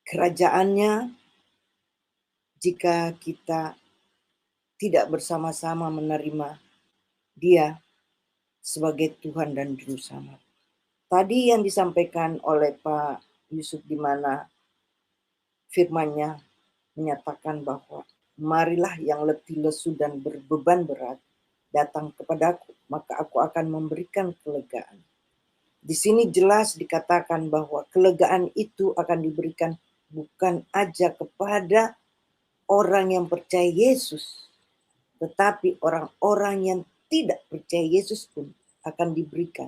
kerajaannya jika kita tidak bersama-sama menerima Dia sebagai Tuhan dan Juru Selamat. Tadi yang disampaikan oleh Pak Yusuf di mana firman-Nya menyatakan bahwa marilah yang letih lesu dan berbeban berat datang kepadaku, maka aku akan memberikan kelegaan. Di sini jelas dikatakan bahwa kelegaan itu akan diberikan bukan aja kepada orang yang percaya Yesus, tetapi orang-orang yang tidak percaya Yesus pun akan diberikan.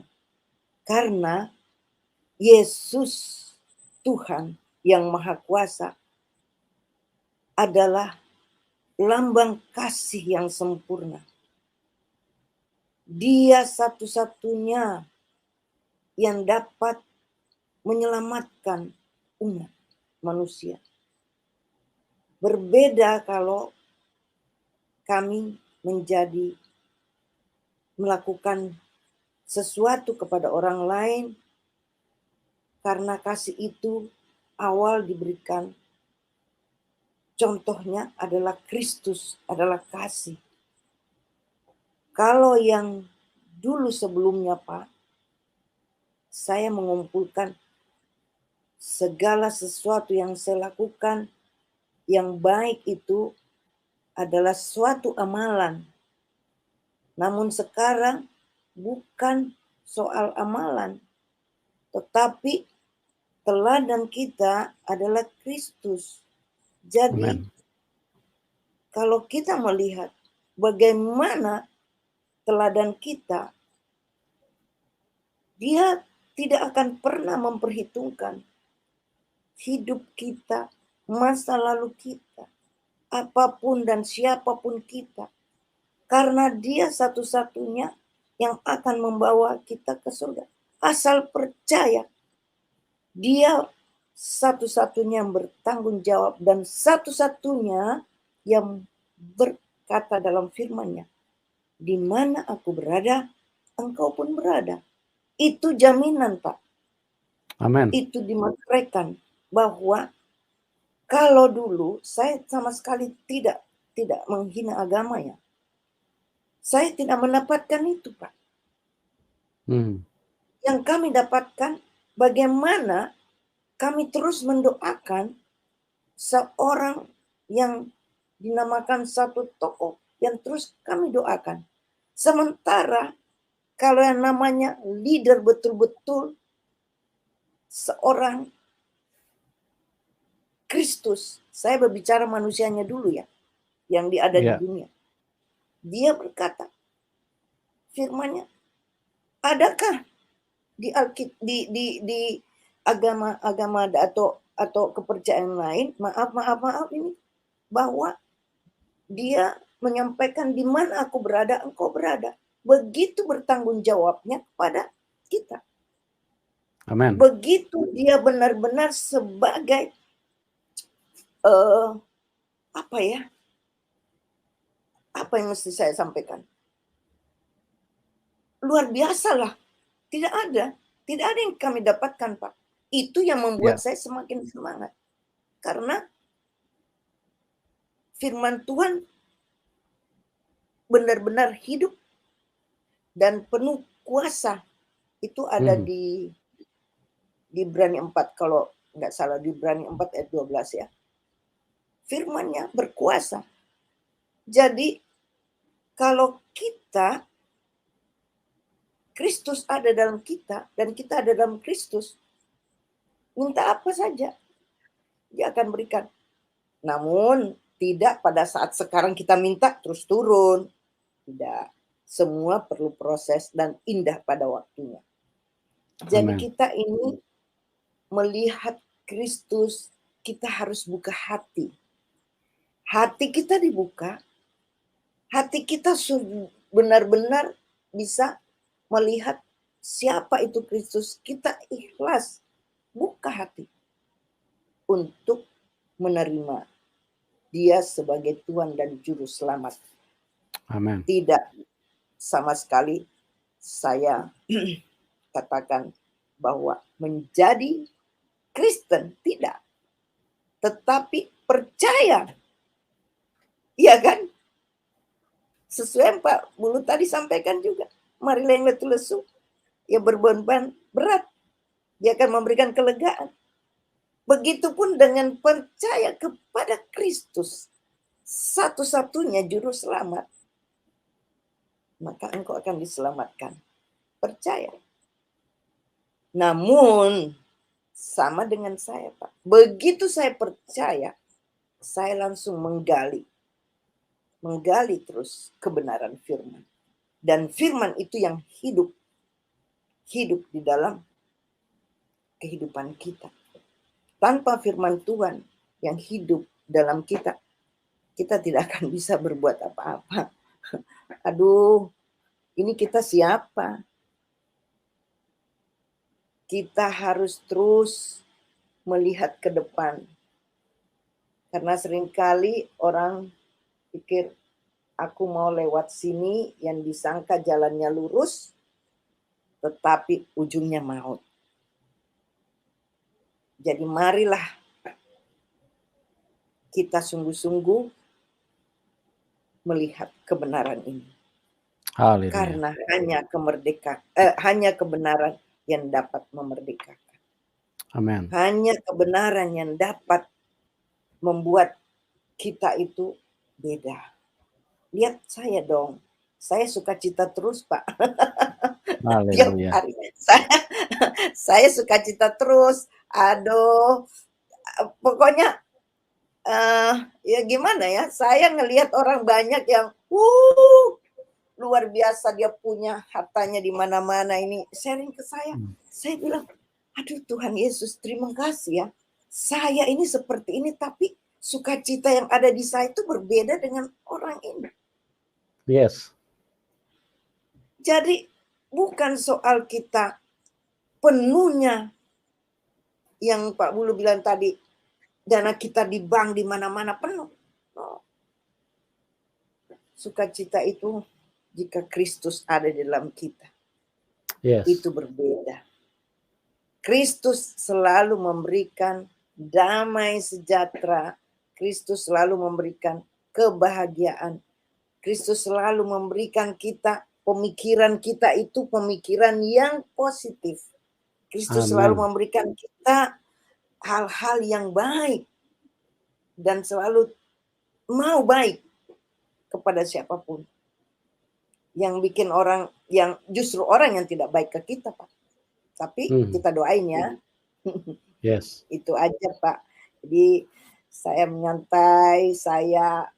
Karena Yesus Tuhan yang Maha Kuasa adalah lambang kasih yang sempurna. Dia satu-satunya yang dapat menyelamatkan umat manusia. Berbeda kalau kami melakukan sesuatu kepada orang lain, karena kasih itu awal diberikan. Contohnya adalah Kristus, adalah kasih. Kalau yang dulu sebelumnya, Pak, saya mengumpulkan segala sesuatu yang saya lakukan yang baik itu adalah suatu amalan. Namun sekarang bukan soal amalan, tetapi teladan kita adalah Kristus. Jadi, Amen. kalau kita melihat bagaimana teladan kita, dia tidak akan pernah memperhitungkan hidup kita, masa lalu kita, apapun dan siapapun kita. Karena dia satu-satunya yang akan membawa kita ke surga. Asal percaya, dia satu-satunya yang bertanggung jawab dan satu-satunya yang berkata dalam firman-Nya, di mana aku berada, engkau pun berada. Itu jaminan, Pak. Amen. Itu dimateraikan bahwa kalau dulu saya sama sekali tidak menghina agama ya. Saya tidak mendapatkan itu, Pak. Yang kami dapatkan bagaimana kami terus mendoakan seorang yang dinamakan satu tokoh yang terus kami doakan. Sementara kalau yang namanya leader betul-betul seorang Kristus, saya berbicara manusianya dulu ya, yang ada di dunia. Dia berkata, firman-Nya, adakah di agama atau kepercayaan lain, maaf ini, bahwa dia menyampaikan di mana aku berada, engkau berada. Begitu bertanggung jawabnya kepada kita. Amen. Begitu dia benar-benar sebagai apa yang mesti saya sampaikan? Luar biasa lah. Tidak ada yang kami dapatkan, Pak. Itu yang membuat saya semakin semangat. Karena firman Tuhan benar-benar hidup dan penuh kuasa. Itu ada di Ibrani 4, kalau nggak salah, di Ibrani 4 ayat 12 ya. Firman-Nya berkuasa. Jadi kalau kita, Kristus ada dalam kita dan kita ada dalam Kristus, minta apa saja dia akan berikan. Namun tidak pada saat sekarang kita minta terus turun. Tidak. Semua perlu proses dan indah pada waktunya. Jadi kita ini melihat Kristus, kita harus buka hati. Hati kita dibuka, hati kita benar-benar bisa melihat siapa itu Kristus. Kita ikhlas buka hati untuk menerima dia sebagai Tuhan dan Juru Selamat. Amen. Tidak sama sekali saya katakan bahwa menjadi Kristen, tidak. Tetapi percaya. Iya kan? Sesuai Pak Bulu tadi sampaikan juga. Marilah yang letih lesu, ya berbeban berat, dia akan memberikan kelegaan. Begitupun dengan percaya kepada Kristus, satu-satunya juru selamat, maka engkau akan diselamatkan. Percaya. Namun sama dengan saya, Pak. Begitu saya percaya, saya langsung menggali terus kebenaran firman. Dan firman itu yang hidup di dalam kehidupan kita. tanpa firman Tuhan yang hidup dalam kita, kita tidak akan bisa berbuat apa-apa. Aduh, ini kita siapa? Kita harus terus melihat ke depan. Karena seringkali orang pikir, aku mau lewat sini yang disangka jalannya lurus, tetapi ujungnya maut. Jadi marilah kita sungguh-sungguh melihat kebenaran ini. Haleluya. Karena hanya kebenaran yang dapat memerdekakan. Amin. Hanya kebenaran yang dapat membuat kita itu beda. Lihat saya dong. Saya sukacita terus, Pak. Tiap Haleluya. hari. Saya sukacita terus. Aduh, pokoknya ya gimana ya? Saya ngelihat orang banyak yang luar biasa, dia punya hartanya di mana-mana, ini sharing ke saya. Saya bilang, aduh Tuhan Yesus, terima kasih ya. Saya ini seperti ini, tapi sukacita yang ada di saya itu berbeda dengan orang ini. Yes. Jadi bukan soal kita penuhnya yang Pak Bulu bilang tadi, dana kita di bank di mana-mana penuh. No. Sukacita itu jika Kristus ada di dalam kita. Yes. Itu berbeda. Kristus selalu memberikan damai sejahtera. Kristus selalu memberikan kebahagiaan. Kristus selalu memberikan kita, pemikiran kita itu pemikiran yang positif. Kristus selalu memberikan kita hal-hal yang baik. Dan selalu mau baik kepada siapapun. Yang bikin orang, yang justru orang yang tidak baik ke kita, Pak. Tapi kita doain ya. Yes. Itu aja, Pak. Jadi saya menyantai, saya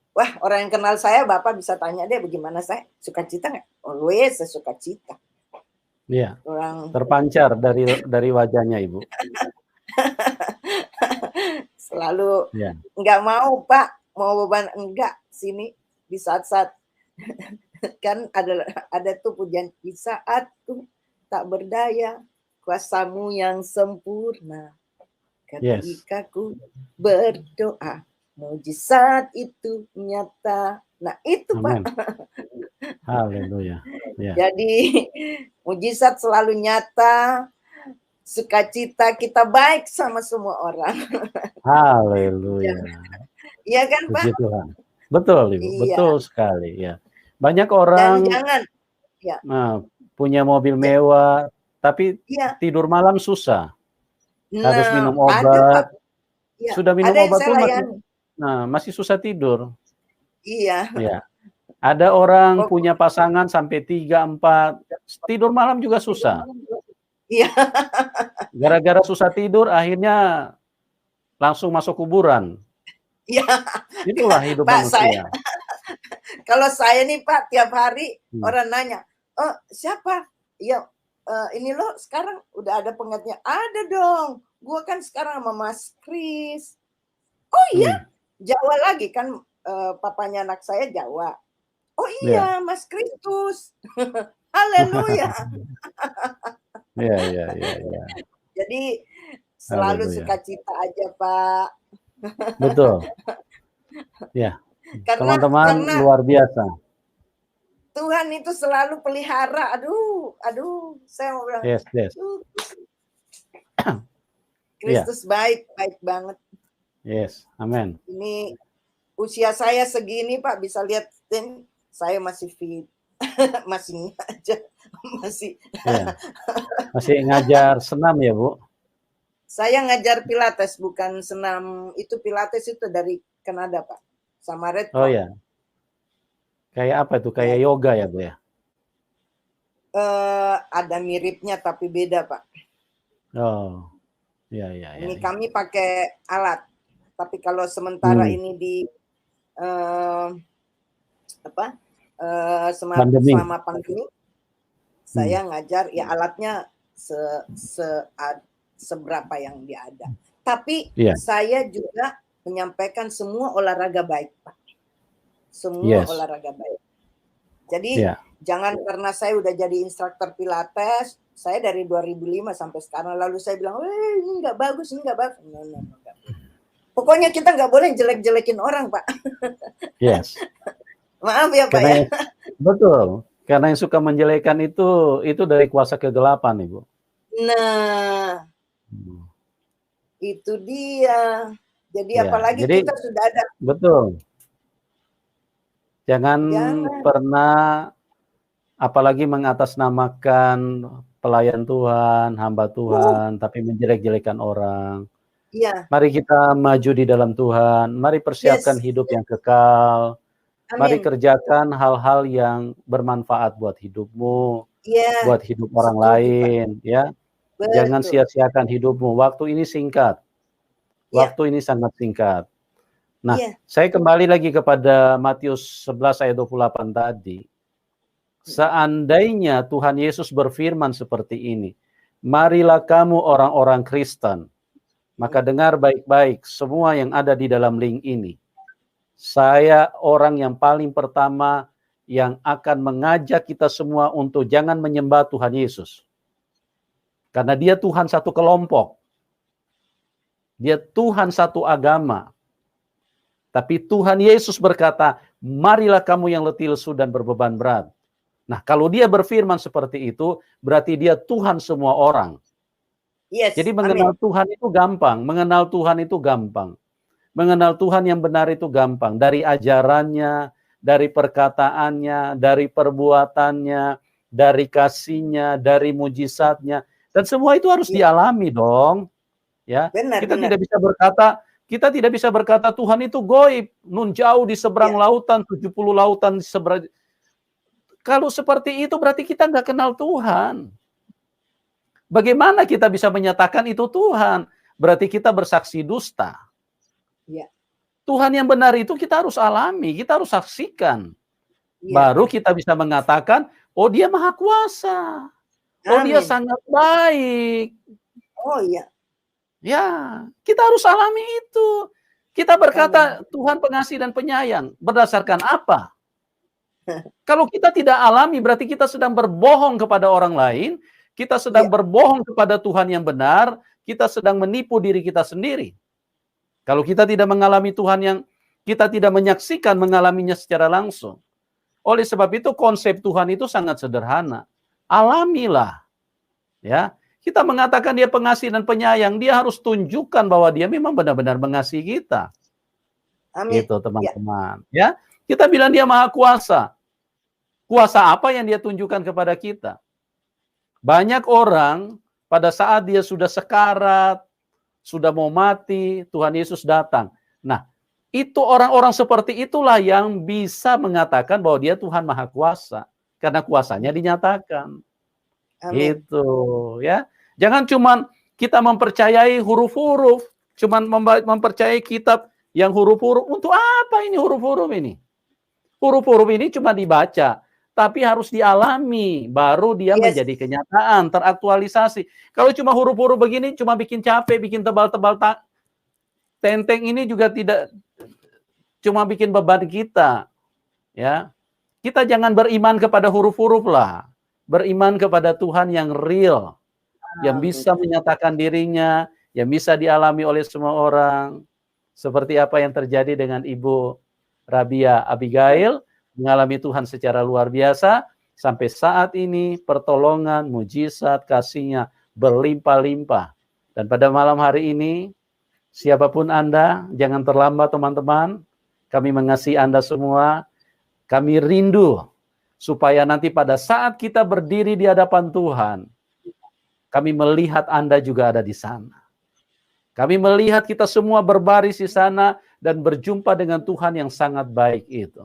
wah, orang yang kenal saya, Bapak bisa tanya deh bagaimana saya, sukacita nggak? Always saya sukacita. Iya. Orang terpancar dari wajahnya, Ibu. Selalu Ya. nggak mau, Pak, mau beban enggak sini di saat-saat kan ada tuh pujian, di saat ku tak berdaya, kuasamu yang sempurna. Ketika ku berdoa, mujizat itu nyata. Nah itu, Pak. Haleluya. Ya. Jadi mujizat selalu nyata, sukacita kita baik sama semua orang. Haleluya. Iya kan, Pak? Puji Tuhan. Betul, Ibu. Iya. Betul sekali, ya. Banyak orang dan jangan ya. Punya mobil mewah, tapi tidur malam susah. Harus minum obat. Ya. Sudah minum ada obat pun masih susah tidur. Iya. Ya. Ada orang punya pasangan sampai 3, 4, tidur malam juga susah. Iya. Gara-gara susah tidur, akhirnya langsung masuk kuburan. Iya. Itulah hidup Pak, manusia. Kalau saya nih, Pak, tiap hari orang nanya, siapa? Ya, ini loh sekarang udah ada pengingatnya. Ada dong. Gua kan sekarang sama Mas Kris. Oh iya, Jawa lagi kan, papanya anak saya Jawa. Oh iya, Mas Kristus. Haleluya. Iya. Jadi selalu sukacita aja, Pak. Betul. Ya. Teman-teman luar biasa. Tuhan itu selalu pelihara. Aduh, saya mau bilang. Yes. Kristus baik banget. Yes, amin. Ini usia saya segini, Pak, bisa lihat saya masih fit. Masih ngajar, masih ngajar senam ya, Bu? Saya ngajar pilates, bukan senam. Itu pilates itu dari Kanada, Pak. Sama Red. Oh ya. Kayak apa itu? Kayak yoga ya, Bu ya? Ada miripnya tapi beda, Pak. Oh. Ya. Ini kami pakai alat. Tapi kalau sementara ini di selama pandemi, saya ngajar ya alatnya seberapa yang dia ada. Tapi Iya. saya juga menyampaikan semua olahraga baik, Pak. Semua Yes. olahraga baik. Jadi Iya. jangan karena saya udah jadi instruktur Pilates, saya dari 2005 sampai sekarang, lalu saya bilang, ini nggak bagus, ini nggak bagus. No, nggak. Pokoknya kita nggak boleh jelek-jelekin orang, Pak. Yes. Maaf ya, Pak Karena ya. betul. Karena yang suka menjelekan itu dari kuasa kegelapan, Ibu. Nah, itu dia. Jadi Ya, apalagi jadi kita sudah ada. betul. Jangan pernah apalagi mengatasnamakan pelayan Tuhan, hamba Tuhan, tapi menjelek-jelekan orang. Iya. Mari kita maju di dalam Tuhan, mari persiapkan hidup yang kekal. Amin. Mari kerjakan hal-hal yang bermanfaat buat hidupmu, buat hidup orang lain, ya. Betul. Jangan sia-siakan hidupmu. Waktu ini singkat. Waktu ini sangat singkat. Nah, saya kembali lagi kepada Matius 11 ayat 28 tadi. Seandainya Tuhan Yesus berfirman seperti ini, marilah kamu orang-orang Kristen, maka dengar baik-baik semua yang ada di dalam link ini. Saya orang yang paling pertama yang akan mengajak kita semua untuk jangan menyembah Tuhan Yesus. Karena dia Tuhan satu kelompok. Dia Tuhan satu agama. Tapi Tuhan Yesus berkata, marilah kamu yang letih lesu dan berbeban berat. Nah, kalau dia berfirman seperti itu, berarti dia Tuhan semua orang. Jadi mengenal Tuhan itu gampang, mengenal Tuhan itu gampang. Mengenal Tuhan yang benar itu gampang. Dari ajarannya, dari perkataannya, dari perbuatannya, dari kasihnya, dari mujizatnya. Dan semua itu harus dialami dong. Ya, kita tidak bisa berkata Tuhan itu goib, nun jauh di seberang lautan, 70 lautan di seberang. Kalau seperti itu berarti kita nggak kenal Tuhan. Bagaimana kita bisa menyatakan itu Tuhan? Berarti kita bersaksi dusta. Tuhan yang benar itu kita harus alami, kita harus saksikan. Baru kita bisa mengatakan, oh dia maha kuasa. Oh dia sangat baik. Oh iya. Ya, kita harus alami itu. Kita berkata Tuhan pengasih dan penyayang. Berdasarkan apa? Kalau kita tidak alami, berarti kita sedang berbohong kepada orang lain. Kita sedang berbohong kepada Tuhan yang benar. Kita sedang menipu diri kita sendiri. Kalau kita tidak mengalami Tuhan yang kita tidak menyaksikan, mengalaminya secara langsung. Oleh sebab itu konsep Tuhan itu sangat sederhana. Alamilah. Ya. Kita mengatakan dia pengasih dan penyayang, dia harus tunjukkan bahwa dia memang benar-benar mengasihi kita. Amin. Gitu teman-teman. Ya. Kita bilang dia maha kuasa. Kuasa apa yang dia tunjukkan kepada kita? Banyak orang pada saat dia sudah sekarat, sudah mau mati, Tuhan Yesus datang. Nah, itu orang-orang seperti itulah yang bisa mengatakan bahwa dia Tuhan maha kuasa. Karena kuasanya dinyatakan. Amin. Gitu ya. Jangan cuman kita mempercayai huruf-huruf, cuman mempercayai kitab yang huruf-huruf. Untuk apa ini huruf-huruf ini? Huruf-huruf ini cuma dibaca, tapi harus dialami, baru dia menjadi kenyataan, teraktualisasi. Kalau cuma huruf-huruf begini, cuma bikin capek, bikin tebal-tebal, tenteng ini juga tidak, cuma bikin beban kita. Ya, kita jangan beriman kepada huruf-huruf lah, beriman kepada Tuhan yang real, yang bisa menyatakan dirinya, yang bisa dialami oleh semua orang. Seperti apa yang terjadi dengan Ibu Rabia Abigail, mengalami Tuhan secara luar biasa, sampai saat ini pertolongan, mujizat, kasih-Nya berlimpah-limpah. Dan pada malam hari ini, siapapun Anda, jangan terlambat teman-teman, kami mengasihi Anda semua, kami rindu supaya nanti pada saat kita berdiri di hadapan Tuhan, kami melihat Anda juga ada di sana. Kami melihat kita semua berbaris di sana dan berjumpa dengan Tuhan yang sangat baik itu.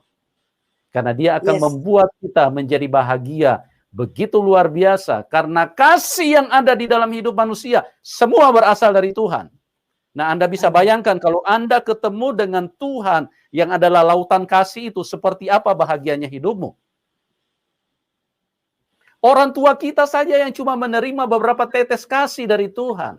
Karena dia akan membuat kita menjadi bahagia begitu luar biasa. Karena kasih yang ada di dalam hidup manusia, semua berasal dari Tuhan. Nah, Anda bisa bayangkan kalau Anda ketemu dengan Tuhan yang adalah lautan kasih itu, seperti apa bahagianya hidupmu. Orang tua kita saja yang cuma menerima beberapa tetes kasih dari Tuhan.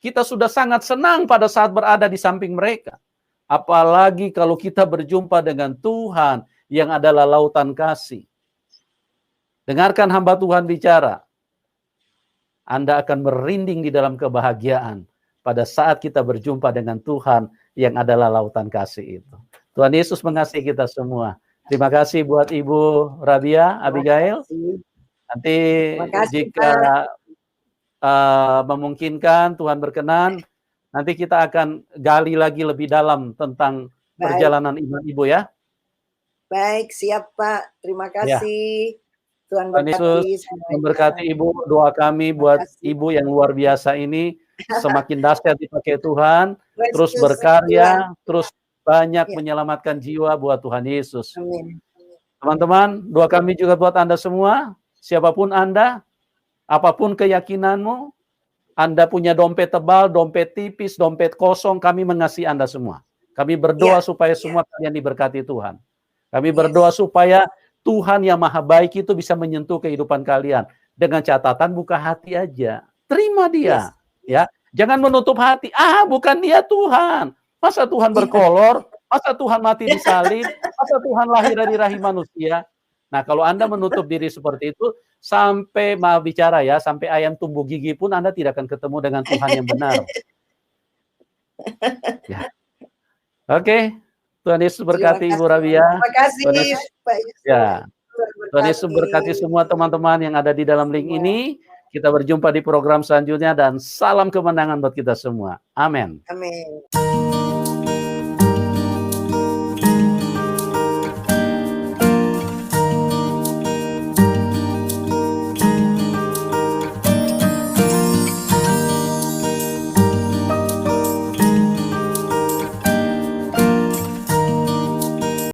kita sudah sangat senang pada saat berada di samping mereka. Apalagi kalau kita berjumpa dengan Tuhan yang adalah lautan kasih. Dengarkan hamba Tuhan bicara. Anda akan merinding di dalam kebahagiaan pada saat kita berjumpa dengan Tuhan yang adalah lautan kasih itu. Tuhan Yesus mengasihi kita semua. Terima kasih buat Ibu Rabia, Abigail. Nanti jika memungkinkan, Tuhan berkenan, nanti kita akan gali lagi lebih dalam tentang perjalanan iman Ibu ya. Baik, siap Pak. Terima kasih. Tuhan Yesus memberkati Ibu. Doa kami buat Ibu yang luar biasa ini semakin dahsyat dipakai Tuhan, terus berkarya, terus banyak menyelamatkan jiwa buat Tuhan Yesus. Amin. Teman-teman, doa kami juga buat Anda semua, siapapun Anda, apapun keyakinanmu, Anda punya dompet tebal, dompet tipis, dompet kosong, kami mengasihi Anda semua. Kami berdoa supaya semua kalian diberkati Tuhan. Kami berdoa supaya Tuhan yang maha baik itu bisa menyentuh kehidupan kalian. Dengan catatan buka hati aja. Terima dia. Ya, jangan menutup hati. Bukan dia Tuhan. Masa Tuhan berkolor? Masa Tuhan mati di salib? Masa Tuhan lahir dari rahim manusia? Nah, kalau Anda menutup diri seperti itu, sampai maaf bicara ya, sampai ayam tumbuh gigi pun Anda tidak akan ketemu dengan Tuhan yang benar. Ya. Oke. Tuhan Yesus berkati Ibu Rabia. Terima kasih, Pak Yesus. Ya. Tuhan Yesus berkati semua teman-teman yang ada di dalam link ini. Kita berjumpa di program selanjutnya dan salam kemenangan buat kita semua. Amin. Amin.